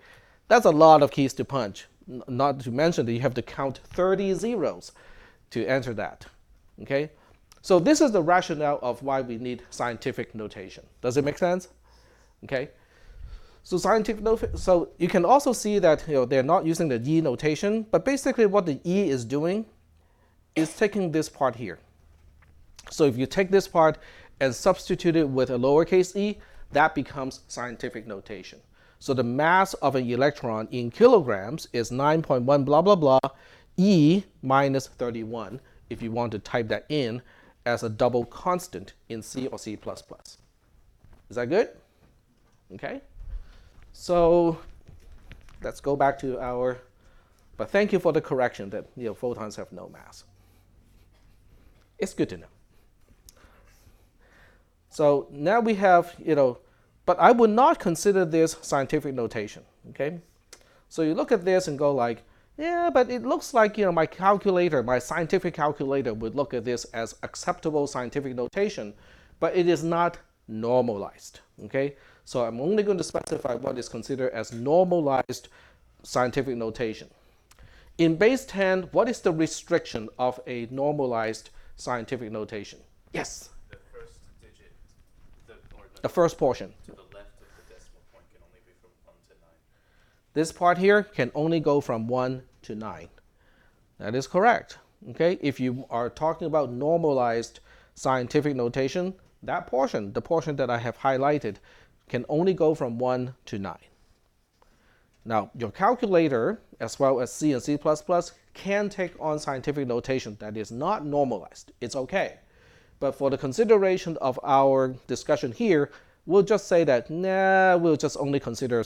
That's a lot of keys to punch. Not to mention that you have to count 30 zeros to enter that. Okay? So this is the rationale of why we need scientific notation. Does it make sense? Okay? So so you can also see that they're not using the E notation, but basically what the E is doing is taking this part here. So if you take this part and substitute it with a lowercase e, that becomes scientific notation. So the mass of an electron in kilograms is 9.1 blah blah blah e minus 31 if you want to type that in as a double constant in C or C++. Is that good? Okay. So let's go back to our, but thank you for the correction that photons have no mass. It's good to know. So now we have, but I would not consider this scientific notation, okay? So you look at this and go like, yeah, but it looks like, my calculator, my scientific calculator would look at this as acceptable scientific notation, but it is not normalized, okay? So I'm only going to specify what is considered as normalized scientific notation. In base 10, what is the restriction of a normalized scientific notation? Yes? The first digit, The first portion. to the left of the decimal point can only be from 1 to 9. This part here can only go from 1 to 9. That is correct. Okay? If you are talking about normalized scientific notation, that portion, the portion that I have highlighted, can only go from 1 to 9. Now, your calculator, as well as C and C++, can take on scientific notation that is not normalized. It's okay. But for the consideration of our discussion here, we'll just say that, nah, we'll just only consider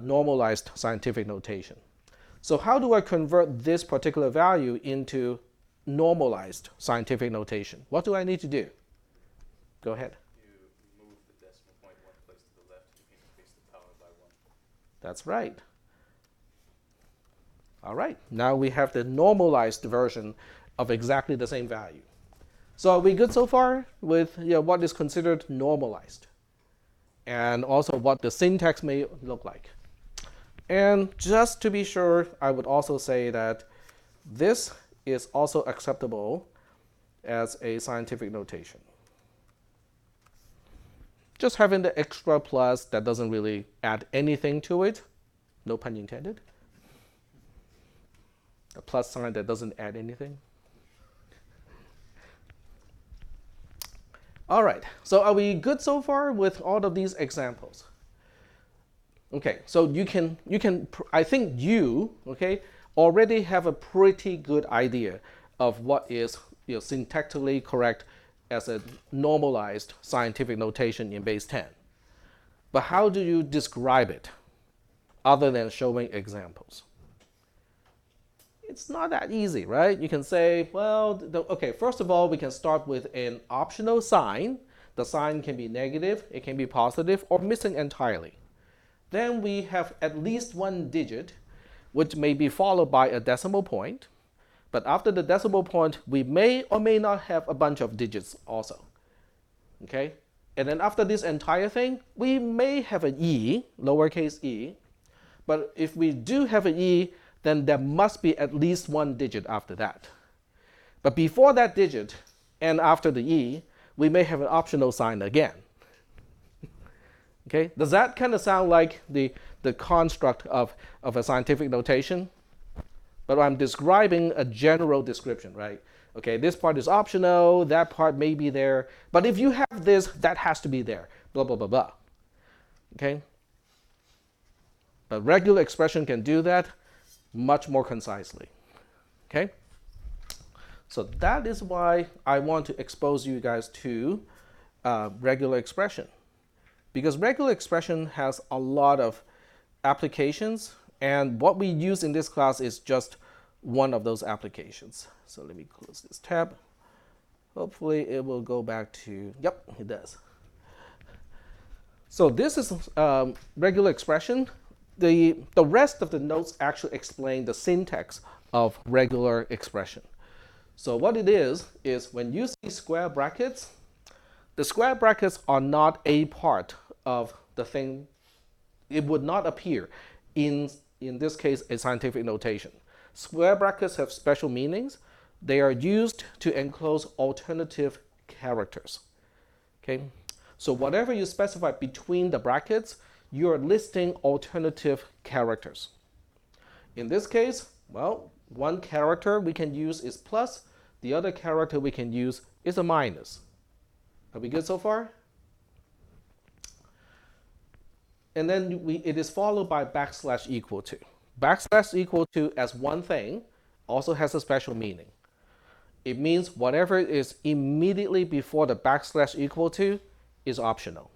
normalized scientific notation. So how do I convert this particular value into normalized scientific notation? What do I need to do? Go ahead. You move the decimal point one place to the left, you increase the power by 1. That's right. All right, now we have the normalized version of exactly the same value. So are we good so far with what is considered normalized? And also what the syntax may look like. And just to be sure, I would also say that this is also acceptable as a scientific notation. Just having the extra plus that doesn't really add anything to it, no pun intended. A plus sign that doesn't add anything. All right, so are we good so far with all of these examples? Okay, so I think you, already have a pretty good idea of what is syntactically correct as a normalized scientific notation in base 10. But how do you describe it other than showing examples? It's not that easy, right? You can say, well, okay, first of all, we can start with an optional sign. The sign can be negative, it can be positive, or missing entirely. Then we have at least one digit, which may be followed by a decimal point. But after the decimal point, we may or may not have a bunch of digits also. Okay? And then after this entire thing, we may have an e, lowercase e. But if we do have an e, then there must be at least one digit after that. But before that digit and after the e, we may have an optional sign again. Okay, does that kind of sound like the construct of a scientific notation? But I'm describing a general description, right? Okay, this part is optional, that part may be there, but if you have this, that has to be there, blah, blah, blah, blah. Okay? A regular expression can do that much more concisely. Okay? So that is why I want to expose you guys to regular expression. Because regular expression has a lot of applications, and what we use in this class is just one of those applications. So let me close this tab. Hopefully it will go back to, yep, it does. So this is regular expression. The rest of the notes actually explain the syntax of regular expression. So what it is when you see square brackets, the square brackets are not a part of the thing. It would not appear in this case, a scientific notation. Square brackets have special meanings. They are used to enclose alternative characters. Okay? So whatever you specify between the brackets, you're listing alternative characters. In this case, well, one character we can use is plus, the other character we can use is a minus. Are we good so far? And then it is followed by backslash equal to. Backslash equal to as one thing also has a special meaning. It means whatever is immediately before the backslash equal to is optional.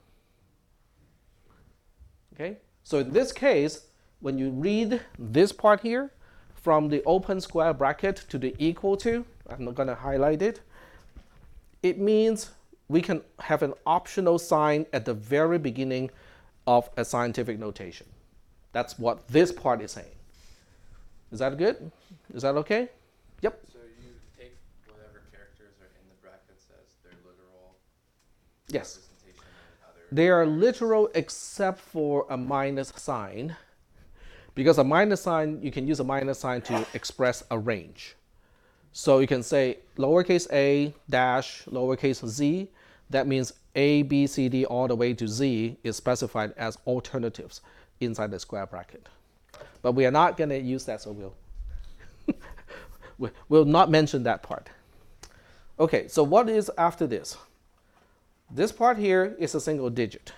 Okay? So in this case, when you read this part here, from the open square bracket to the equal to, I'm not going to highlight it, it means we can have an optional sign at the very beginning of a scientific notation. That's what this part is saying. Is that good? Is that okay? Yep. So you take whatever characters are in the brackets as their literal Yes. representation and other. They are literal except for a minus sign. Because a minus sign, you can use a minus sign to express a range. So you can say lowercase a dash lowercase z. That means A, B, C, D all the way to Z is specified as alternatives inside the square bracket. But we are not going to use that, so we'll not mention that part. Okay, so what is after this? This part here is a single digit.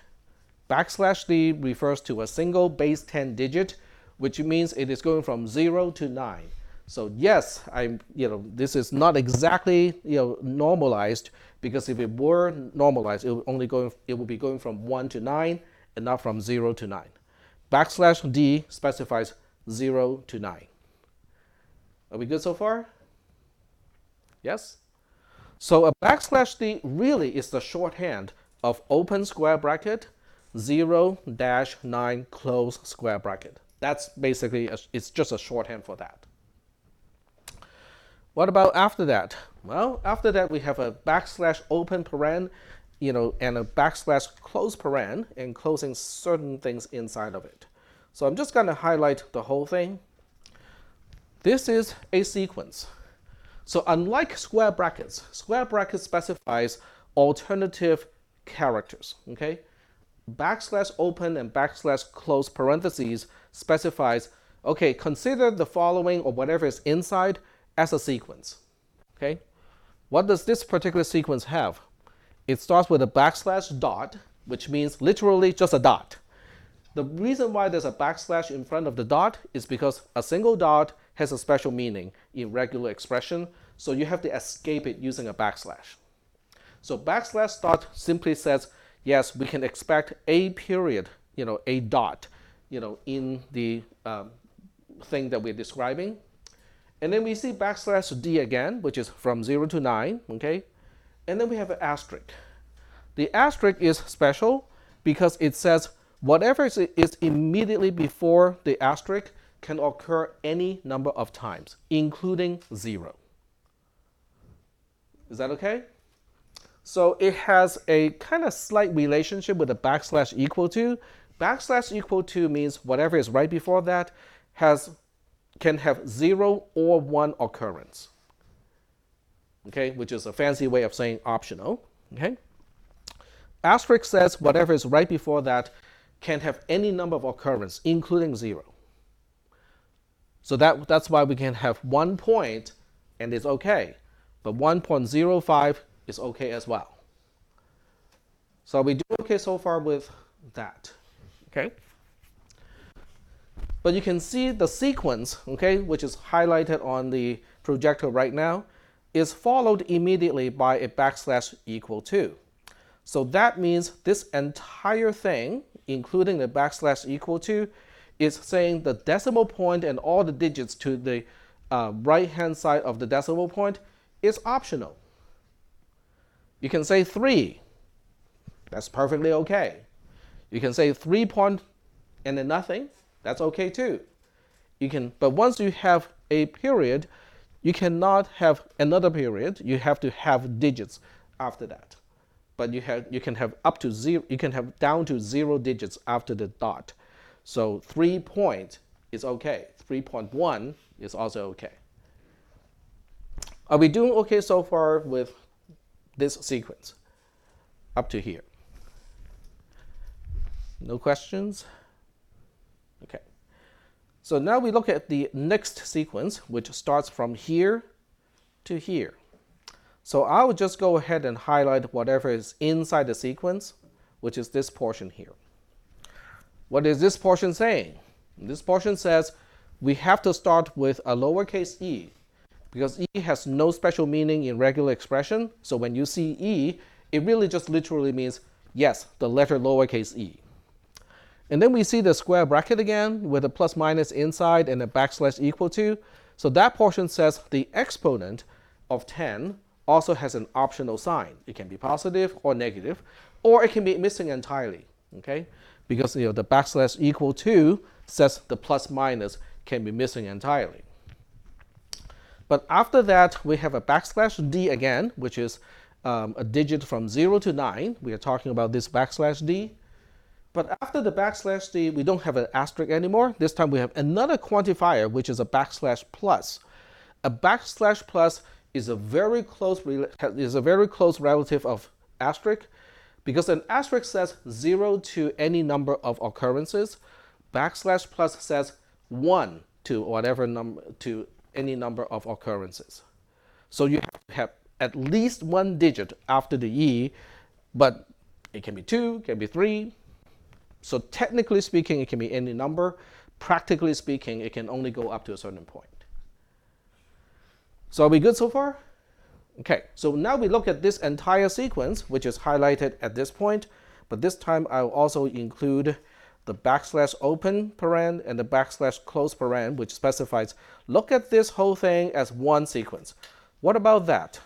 Backslash D refers to a single base 10 digit, which means it is going from 0 to 9. So yes, this is not exactly normalized, because if it were normalized, it would be going from 1 to 9 and not from 0 to 9. Backslash D specifies 0 to 9. Are we good so far? Yes? So a backslash D really is the shorthand of open square bracket 0-9 close square bracket. That's basically, it's just a shorthand for that. What about after that? Well, after that we have a backslash open paren, and a backslash close paren, enclosing certain things inside of it. So I'm just going to highlight the whole thing. This is a sequence. So unlike square brackets specifies alternative characters. Okay, backslash open and backslash close parentheses specifies, okay, consider the following or whatever is inside as a sequence. Okay, what does this particular sequence have? It starts with a backslash dot, which means literally just a dot. The reason why there's a backslash in front of the dot is because a single dot has a special meaning in regular expression, so you have to escape it using a backslash. So backslash dot simply says, yes, we can expect a period, a dot, in the thing that we're describing. And then we see backslash D again, which is from 0 to 9, okay? And then we have an asterisk. The asterisk is special because it says whatever is immediately before the asterisk can occur any number of times, including 0. Is that okay? So it has a kind of slight relationship with the backslash equal to. Backslash equal to means whatever is right before that can have 0 or 1 occurrence. Okay, which is a fancy way of saying optional. Okay. Asterisk says whatever is right before that can have any number of occurrence, including 0. So that's why we can have 1 point and it's okay. But 1.05 is okay as well. So we do okay so far with that. Okay. But you can see the sequence, okay, which is highlighted on the projector right now, is followed immediately by a backslash equal to. So that means this entire thing, including the backslash equal to, is saying the decimal point and all the digits to the right-hand side of the decimal point is optional. You can say 3. That's perfectly okay. You can say 3 point and then nothing. That's okay too. But once you have a period, you cannot have another period. You have to have digits after that. But you can have up to 0. You can have down to 0 digits after the dot. So 3 point is okay. 3.1 is also okay. Are we doing okay so far with this sequence up to here? No questions? Okay. So now we look at the next sequence, which starts from here to here. So I will just go ahead and highlight whatever is inside the sequence, which is this portion here. What is this portion saying? This portion says we have to start with a lowercase e, because e has no special meaning in regular expression. So when you see e, it really just literally means, yes, the letter lowercase e. And then we see the square bracket again with a plus minus inside and a backslash equal to. So that portion says the exponent of 10 also has an optional sign. It can be positive or negative, or it can be missing entirely. Okay? Because the backslash equal to says the plus minus can be missing entirely. But after that, we have a backslash d again, which is a digit from 0 to 9. We are talking about this backslash d. But after the backslash d, we don't have an asterisk anymore. This time we have another quantifier, which is a backslash plus. A backslash plus is a very close relative of asterisk, because an asterisk says 0 to any number of occurrences. Backslash plus says 1 to whatever number, to any number of occurrences. So you have to have at least 1 digit after the e, but it can be 2, it can be 3. So technically speaking, it can be any number. Practically speaking, it can only go up to a certain point. So are we good so far? Okay, so now we look at this entire sequence, which is highlighted at this point. But this time, I'll also include the backslash open paren and the backslash close paren, which specifies, look at this whole thing as one sequence. What about that?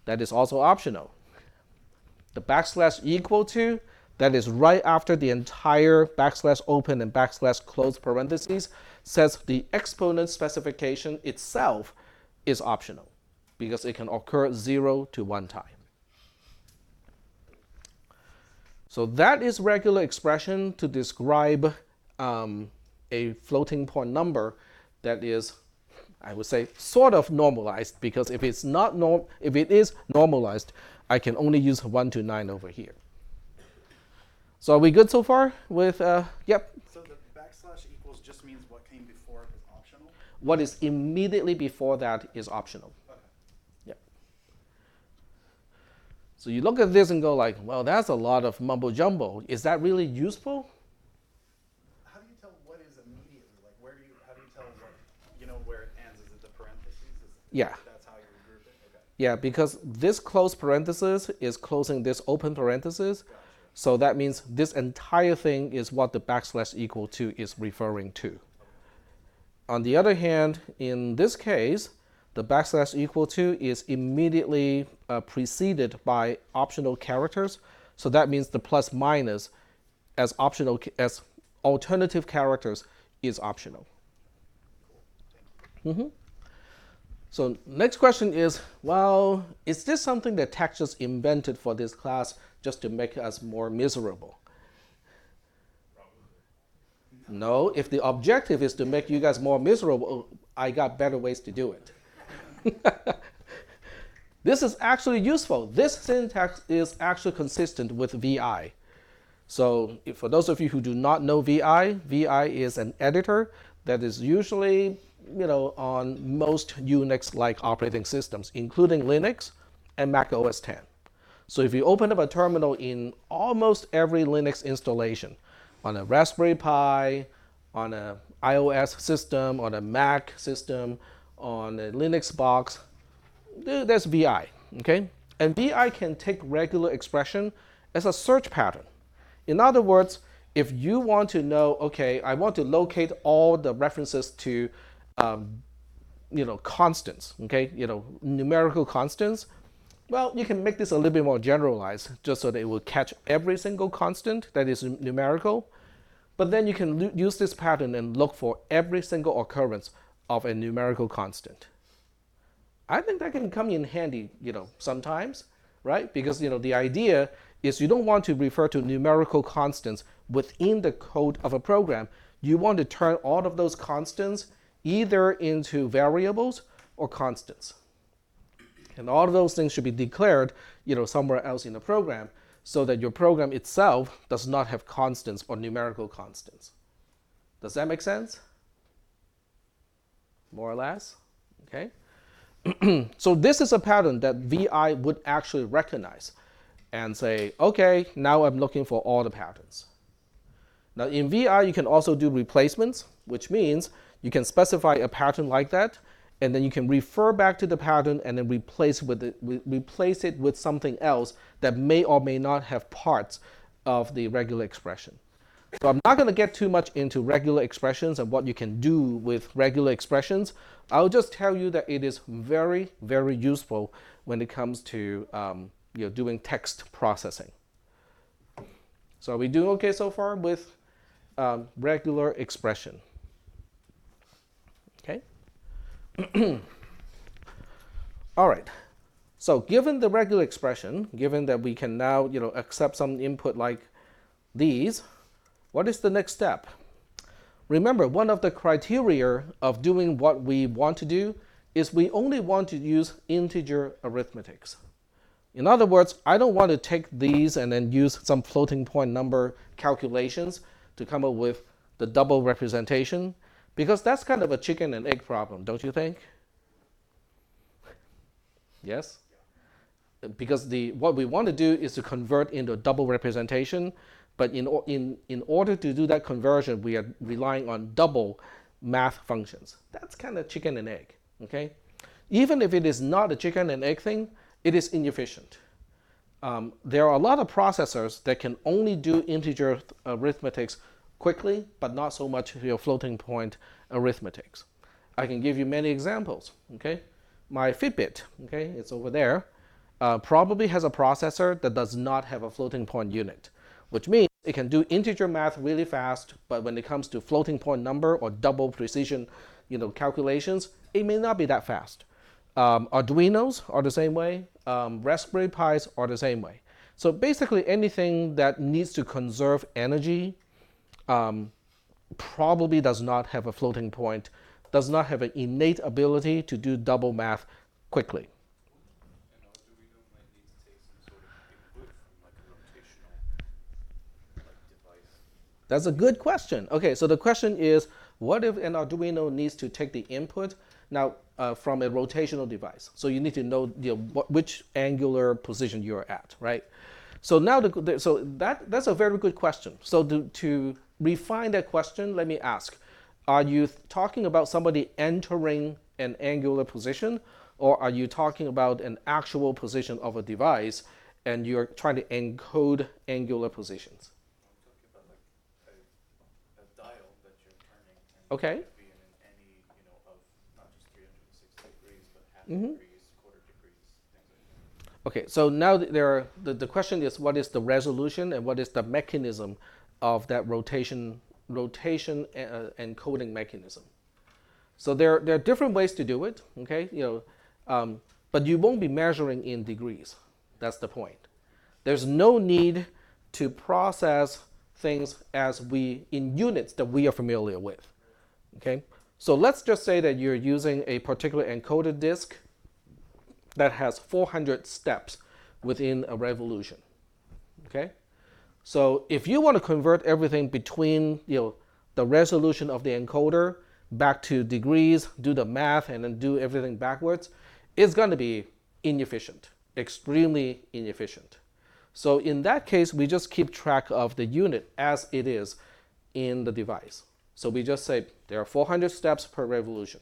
That is also optional. The backslash equal to, that is right after the entire backslash open and backslash close parentheses, says the exponent specification itself is optional because it can occur 0 to 1 time. So that is regular expression to describe a floating point number that is, I would say, sort of normalized, because if it's not if it is normalized, I can only use 1 to 9 over here. So are we good so far with, yep? So the backslash equals just means what came before is optional? What is immediately before that is optional. Okay. Yep. So you look at this and go like, well, that's a lot of mumbo jumbo. Is that really useful? How do you tell what is immediately? Like, how do you tell what, where it ends? Is it the parentheses? Yeah. That's how you group it? Okay. Yeah, because this close parenthesis is closing this open parenthesis. Gotcha. So that means this entire thing is what the backslash equal to is referring to. On the other hand, in this case, the backslash equal to is immediately preceded by optional characters. So that means the plus minus as alternative characters is optional. So next question is, well, is this something that Texas invented for this class just to make us more miserable? No, if the objective is to make you guys more miserable, I got better ways to do it. This is actually useful. This syntax is actually consistent with VI. So for those of you who do not know VI, VI is an editor that is usually on most Unix-like operating systems, including Linux and Mac OS X. So if you open up a terminal in almost every Linux installation, on a Raspberry Pi, on an iOS system, on a Mac system, on a Linux box, there's VI, okay? And VI can take regular expression as a search pattern. In other words, if you want to know, okay, I want to locate all the references to, constants, okay, numerical constants, well, you can make this a little bit more generalized, just so that it will catch every single constant that is numerical. But then you can use this pattern and look for every single occurrence of a numerical constant. I think that can come in handy, sometimes, right? Because, the idea is you don't want to refer to numerical constants within the code of a program. You want to turn all of those constants either into variables or constants. And all of those things should be declared, somewhere else in the program, so that your program itself does not have constants or numerical constants. Does that make sense? More or less? Okay. So this is a pattern that VI would actually recognize and say, okay, now I'm looking for all the patterns. Now in VI, you can also do replacements, which means you can specify a pattern like that, and then you can refer back to the pattern and then replace it with something else that may or may not have parts of the regular expression. So I'm not going to get too much into regular expressions and what you can do with regular expressions. I'll just tell you that it is very, very useful when it comes to doing text processing. So are we doing okay so far with regular expression? Okay. All right. So given the regular expression, given that we can now accept some input like these, what is the next step? Remember, one of the criteria of doing what we want to do is we only want to use integer arithmetics. In other words, I don't want to take these and then use some floating point number calculations to come up with the double representation, because that's kind of a chicken and egg problem, don't you think? Yes? Because what we want to do is to convert into a double representation, but in order to do that conversion, we are relying on double math functions. That's kind of chicken and egg, okay? Even if it is not a chicken and egg thing, it is inefficient. There are a lot of processors that can only do integer arithmetics quickly, but not so much floating point arithmetics. I can give you many examples, okay? My Fitbit, okay, it's over there, probably has a processor that does not have a floating point unit, which means it can do integer math really fast, but when it comes to floating point number or double precision, calculations, it may not be that fast. Arduinos are the same way. Raspberry Pis are the same way. So basically anything that needs to conserve energy probably does not have a floating point, does not have an innate ability to do double math quickly. And Arduino might need to take some sort of input from like a rotational device. That's a good question. Okay, so the question is, what if an Arduino needs to take the input now from a rotational device? So you need to know, which angular position you're at, right? So now, that's a very good question. So to refine that question, let me ask, are you talking about somebody entering an angular position, or are you talking about an actual position of a device and you're trying to encode angular positions? I'm talking about like a dial that you're turning, and Okay. it could be in any, of not just 360 degrees, but half degrees, quarter degrees, things like that. Okay, so now the question is, what is the resolution and what is the mechanism of that rotation encoding mechanism? So there are different ways to do it, okay? But you won't be measuring in degrees. That's the point. There's no need to process things in units that we are familiar with, okay? So let's just say that you're using a particular encoded disk that has 400 steps within a revolution, okay? So if you want to convert everything between the resolution of the encoder back to degrees, do the math, and then do everything backwards, it's going to be inefficient, extremely inefficient. So in that case, we just keep track of the unit as it is in the device. So we just say there are 400 steps per revolution.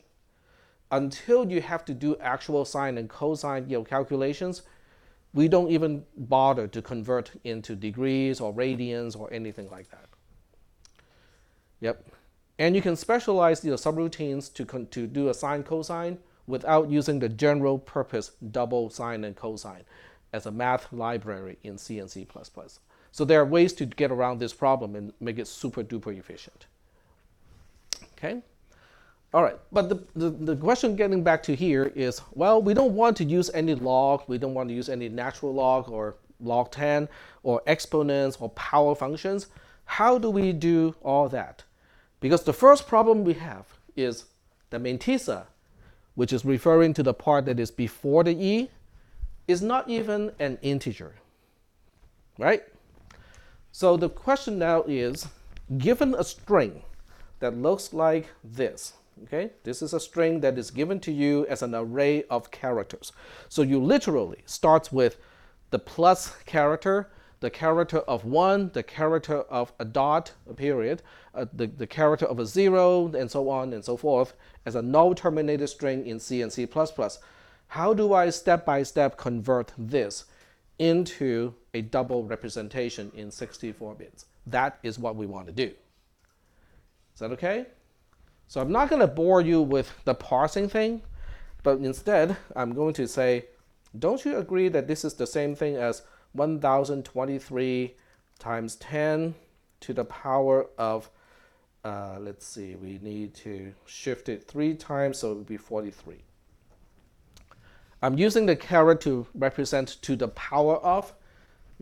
Until you have to do actual sine and cosine calculations, we don't even bother to convert into degrees or radians or anything like that. Yep. And you can specialize the subroutines to do a sine cosine without using the general purpose double sine and cosine as a math library in C and C++. So there are ways to get around this problem and make it super duper efficient. Okay? All right, but the question getting back to here is, well, we don't want to use any log, we don't want to use any natural log or log 10 or exponents or power functions. How do we do all that? Because the first problem we have is the mantissa, which is referring to the part that is before the e, is not even an integer, right? So the question now is, given a string that looks like this, okay? This is a string that is given to you as an array of characters. So you literally start with the plus character, the character of 1, the character of a dot, a period, the character of a 0, and so on and so forth, as a null-terminated string in C and C++. How do I step-by-step convert this into a double representation in 64 bits? That is what we want to do. Is that okay? So I'm not going to bore you with the parsing thing, but instead I'm going to say, don't you agree that this is the same thing as 1023 times 10 to the power of, let's see, we need to shift it 3 times, so it would be 43. I'm using the caret to represent to the power of,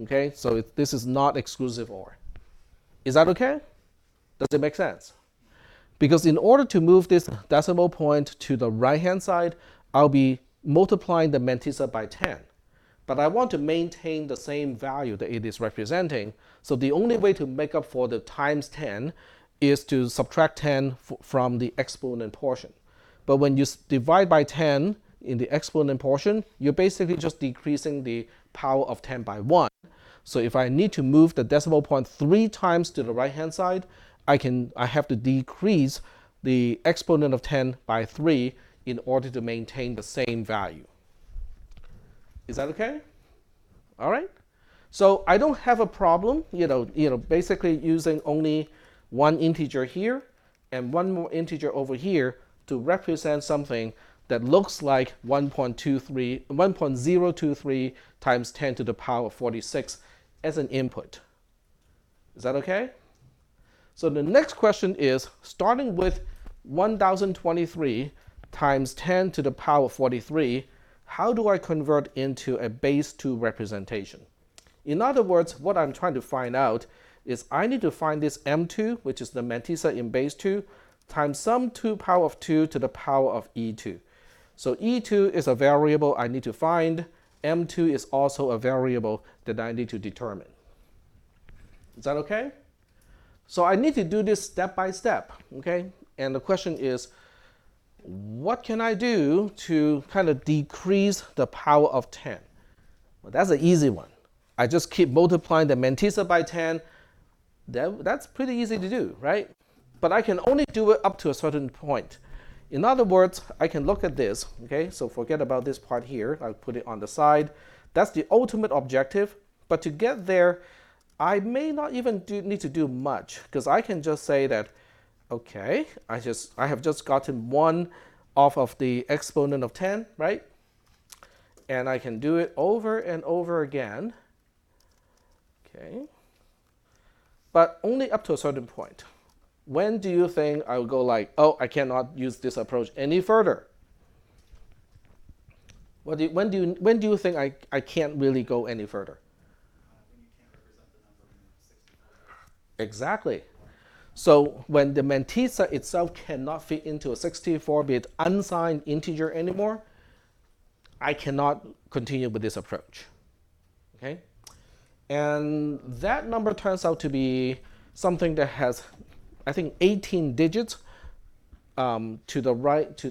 okay? So this is not exclusive OR. Is that okay? Does it make sense? Because in order to move this decimal point to the right-hand side, I'll be multiplying the mantissa by 10. But I want to maintain the same value that it is representing. So the only way to make up for the times 10 is to subtract 10 from the exponent portion. But when you divide by 10 in the exponent portion, you're basically just decreasing the power of 10 by 1. So if I need to move the decimal point 3 times to the right-hand side, I have to decrease the exponent of 10 by 3 in order to maintain the same value. Is that okay? All right. So I don't have a problem, basically using only one integer here and one more integer over here to represent something that looks like 1.023 times 10 to the power of 46 as an input. Is that okay? So the next question is, starting with 1023 times 10 to the power of 43, how do I convert into a base 2 representation? In other words, what I'm trying to find out is I need to find this m2, which is the mantissa in base 2, times some 2 power of 2 to the power of e2. So e2 is a variable I need to find. m2 is also a variable that I need to determine. Is that okay? So I need to do this step by step, okay? And the question is, what can I do to kind of decrease the power of 10? Well, that's an easy one. I just keep multiplying the mantissa by 10. That's pretty easy to do, right? But I can only do it up to a certain point. In other words, I can look at this, okay? So forget about this part here. I'll put it on the side. That's the ultimate objective. But to get there, I may not even need to do much, because I can just say that, okay, I have just gotten 1 off of the exponent of 10, right? And I can do it over and over again. Okay. But only up to a certain point. When do you think I will go like, oh, I cannot use this approach any further? When do you think I can't really go any further? When you can't represent the number in 64 bits. Exactly. So when the mantissa itself cannot fit into a 64-bit unsigned integer anymore, I cannot continue with this approach. Okay? And that number turns out to be something that has, I think, 18 digits to the right,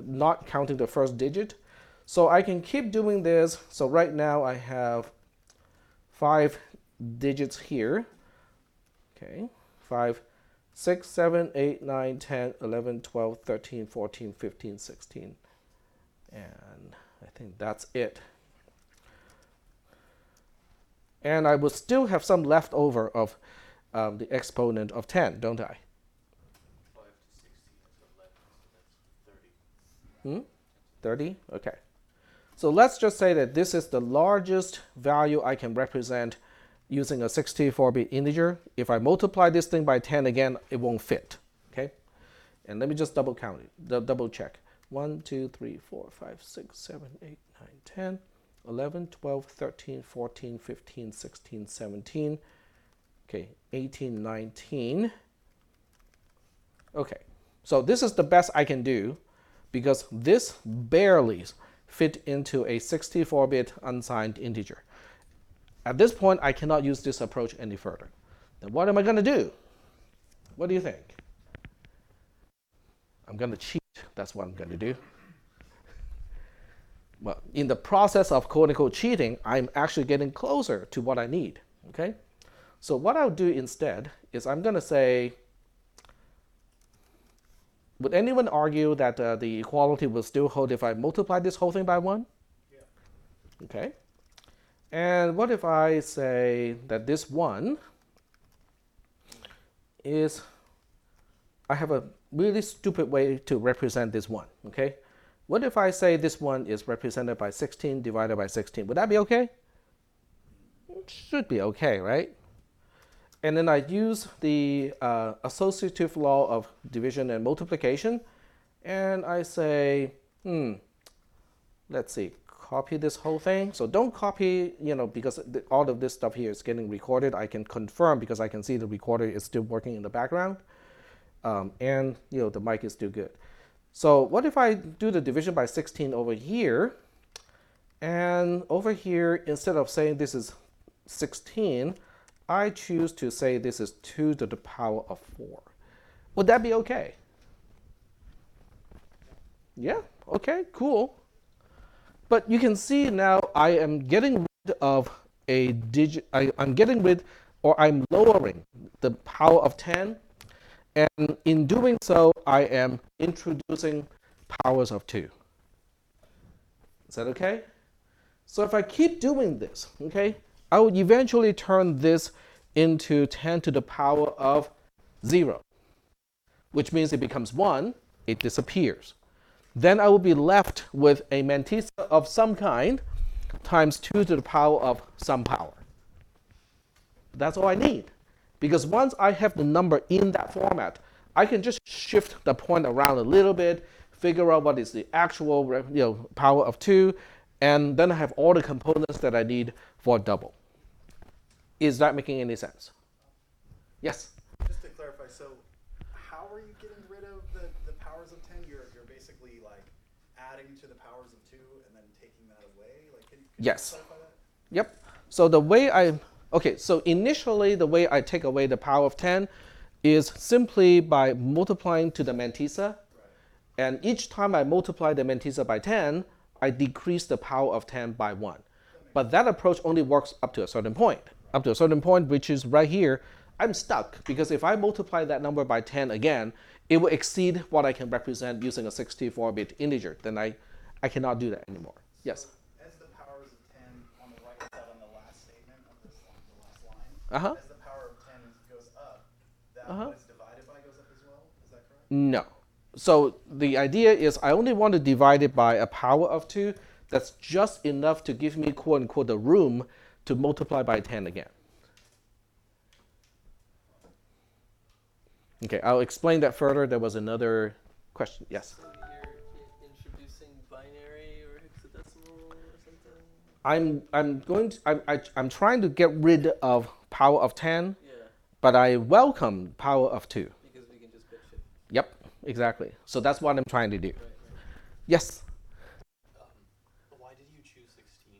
not counting the first digit. So I can keep doing this. So right now I have 5 digits here. Okay, 5, 6, 7, 8, 9, 10, 11, 12, 13, 14, 15, 16. And I think that's it. And I will still have some left over of the exponent of 10, don't I? 5 to 16 is 11, so that's 30. 30? Okay. So let's just say that this is the largest value I can represent using a 64-bit integer. If I multiply this thing by 10 again, it won't fit. Okay? And let me just double count it, double check. 1, 2, 3, 4, 5, 6, 7, 8, 9, 10, 11, 12, 13, 14, 15, 16, 17. Okay, 18, 19. Okay, so this is the best I can do because this barely fit into a 64-bit unsigned integer. At this point, I cannot use this approach any further. Then what am I going to do? What do you think? I'm going to cheat. That's what I'm going to do. Well, in the process of quote-unquote cheating, I'm actually getting closer to what I need. Okay? So what I'll do instead is I'm going to say, would anyone argue that the equality will still hold if I multiply this whole thing by 1? Yeah. Okay. And what if I say that this 1 is, I have a really stupid way to represent this 1, okay? What if I say this 1 is represented by 16 divided by 16? Would that be okay? It should be okay, right? And then I use the associative law of division and multiplication, and I say, let's see, copy this whole thing. So don't copy, because all of this stuff here is getting recorded. I can confirm because I can see the recorder is still working in the background, and the mic is still good. So what if I do the division by 16 over here, and over here, instead of saying this is 16, I choose to say this is 2 to the power of 4. Would that be okay? Yeah, okay, cool. But you can see now I am getting rid of a digit, I'm getting rid, or I'm lowering the power of 10. And in doing so, I am introducing powers of 2. Is that okay? So if I keep doing this, okay, I will eventually turn this into 10 to the power of 0, which means it becomes 1, it disappears. Then I will be left with a mantissa of some kind times 2 to the power of some power. That's all I need. Because once I have the number in that format, I can just shift the point around a little bit, figure out what is the actual power of 2, and then I have all the components that I need for a double. Is that making any sense? Yes? Just to clarify, so how are you getting rid of the powers of 10? You're basically like adding to the powers of 2 and then taking that away? Like, can Yes. you clarify that? Yep. So the way so initially the way I take away the power of 10 is simply by multiplying to the mantissa. Right. And each time I multiply the mantissa by 10, I decrease the power of 10 by 1. But that approach only works up to a certain point. Up to a certain point, which is right here, I'm stuck. Because if I multiply that number by 10 again, it will exceed what I can represent using a 64-bit integer. Then I cannot do that anymore. Yes? As the powers of 10 on the right side on the last statement of this line, the last line, Uh-huh. as the power of 10 goes up, that what is divided by goes up as well? Is that correct? No. So the idea is I only want to divide it by a power of 2 that's just enough to give me quote unquote the room to multiply by 10 again. Okay, I'll explain that further. There was another question. Yes. So you're introducing binary or hexadecimal or something? I'm trying to get rid of power of 10, Yeah, but I welcome power of 2. because we can just bit shift. Yep, exactly. So that's what I'm trying to do. Right, right. Yes. Why did you choose 16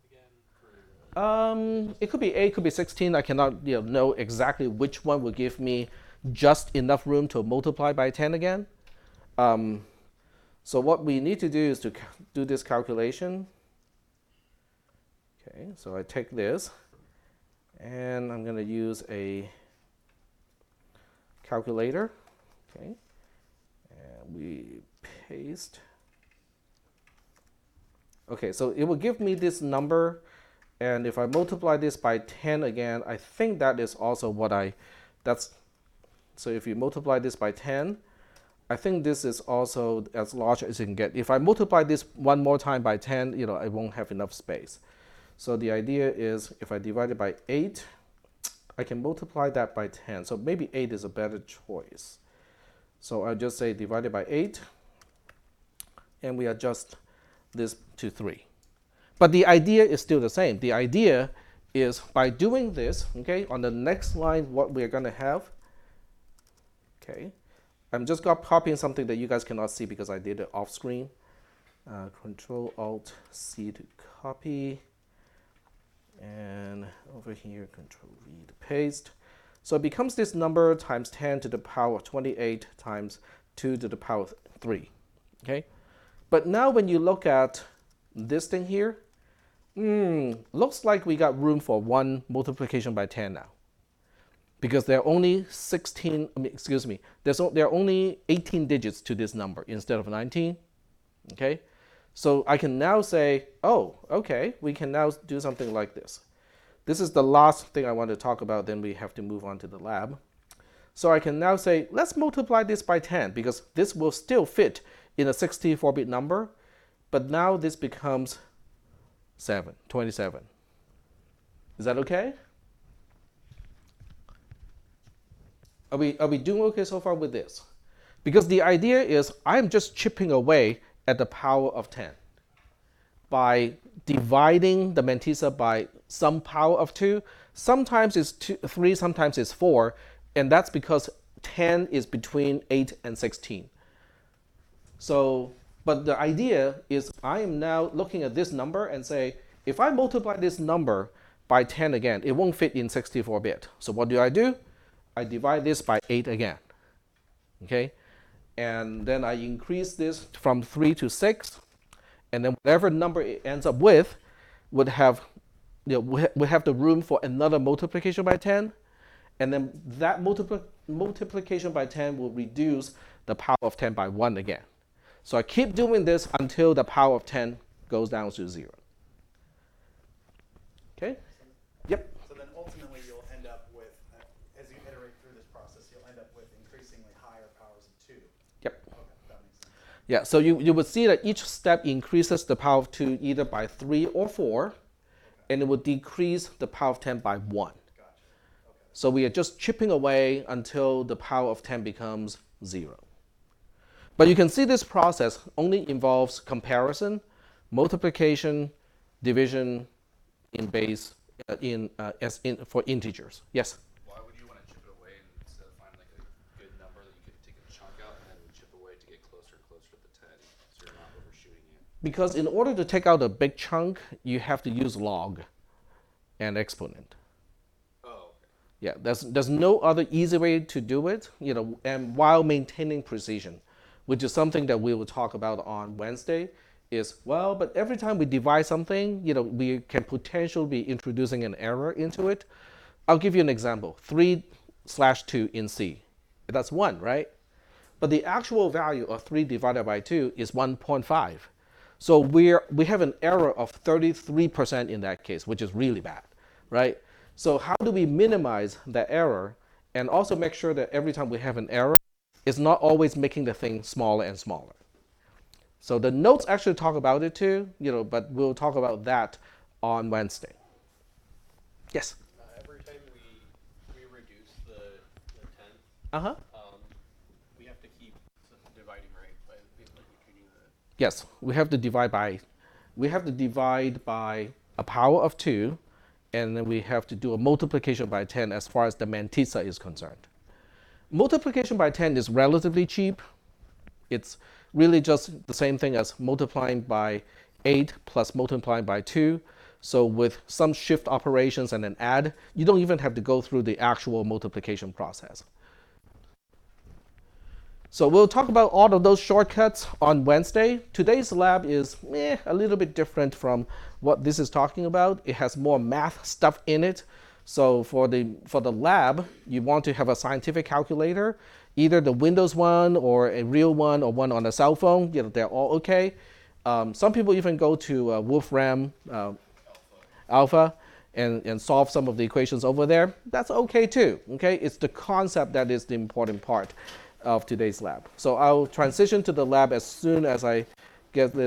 again for It could be 8, could be 16. I cannot know exactly which one will give me just enough room to multiply by 10 again. So what we need to do is to do this calculation. Okay, so I take this, and I'm going to use a calculator. Okay, and we paste. Okay, so it will give me this number, and if I multiply this by 10 again, I think that is also what so if you multiply this by 10, I think this is also as large as you can get. If I multiply this one more time by 10, I won't have enough space. So the idea is if I divide it by 8, I can multiply that by 10. So maybe 8 is a better choice. So I'll just say divided by 8, and we adjust this to 3. But the idea is still the same. The idea is by doing this, okay, on the next line, what we're going to have, okay, I'm just copying something that you guys cannot see because I did it off screen. Control-Alt-C to copy. And over here, Control-V to paste. So it becomes this number times 10 to the power of 28 times 2 to the power of 3. Okay? But now when you look at this thing here, looks like we got room for one multiplication by 10 now. Because there are only there are only 18 digits to this number instead of 19. Okay? So I can now say, oh, okay, we can now do something like this. This is the last thing I want to talk about, then we have to move on to the lab. So I can now say, let's multiply this by 10, because this will still fit in a 64-bit number, but now this becomes 27. Is that okay? Are we doing okay so far with this? Because the idea is I'm just chipping away at the power of 10 by dividing the mantissa by some power of 2. Sometimes it's 3, sometimes it's 4, and that's because 10 is between 8 and 16. So, but the idea is I am now looking at this number and say, if I multiply this number by 10 again, it won't fit in 64-bit. So what do? I divide this by 8 again. Okay? And then I increase this from 3 to 6, and then whatever number it ends up with would have, we have the room for another multiplication by 10, and then that multiplication by 10 will reduce the power of 10 by 1 again. So I keep doing this until the power of 10 goes down to 0. Okay? Yep. So then ultimately you'll end up with, as you iterate through this process, you'll end up with increasingly higher powers of 2. Yep. Okay, that makes sense. Yeah, so you would see that each step increases the power of 2 either by 3 or 4, and it would decrease the power of 10 by 1. Gotcha. Okay. So we are just chipping away until the power of 10 becomes 0. But you can see this process only involves comparison, multiplication, division in base, for integers. Yes? Why would you want to chip it away instead of find like a good number that you could take a chunk out and then chip away to get closer and closer to the 10 so you're not overshooting it? Because in order to take out a big chunk, you have to use log and exponent. Oh, okay. Yeah, there's no other easy way to do it, and while maintaining precision, which is something that we will talk about on Wednesday, but every time we divide something, we can potentially be introducing an error into it. I'll give you an example. 3/2 in C. That's 1, right? But the actual value of 3 divided by 2 is 1.5. So we have an error of 33% in that case, which is really bad, right? So how do we minimize that error and also make sure that every time we have an error, it's not always making the thing smaller and smaller? So the notes actually talk about it too, but we'll talk about that on Wednesday. Yes? Every time we reduce the 10, Uh-huh. Yes, we have to divide by a power of 2, and then we have to do a multiplication by 10 as far as the mantissa is concerned. Multiplication by 10 is relatively cheap. It's really just the same thing as multiplying by 8 plus multiplying by 2. So with some shift operations and an add, you don't even have to go through the actual multiplication process. So we'll talk about all of those shortcuts on Wednesday. Today's lab is a little bit different from what this is talking about. It has more math stuff in it. So for the lab, you want to have a scientific calculator, either the Windows one or a real one or one on a cell phone. They're all okay. Some people even go to Wolfram Alpha and solve some of the equations over there. That's okay too. Okay, it's the concept that is the important part of today's lab. So I'll transition to the lab as soon as I get the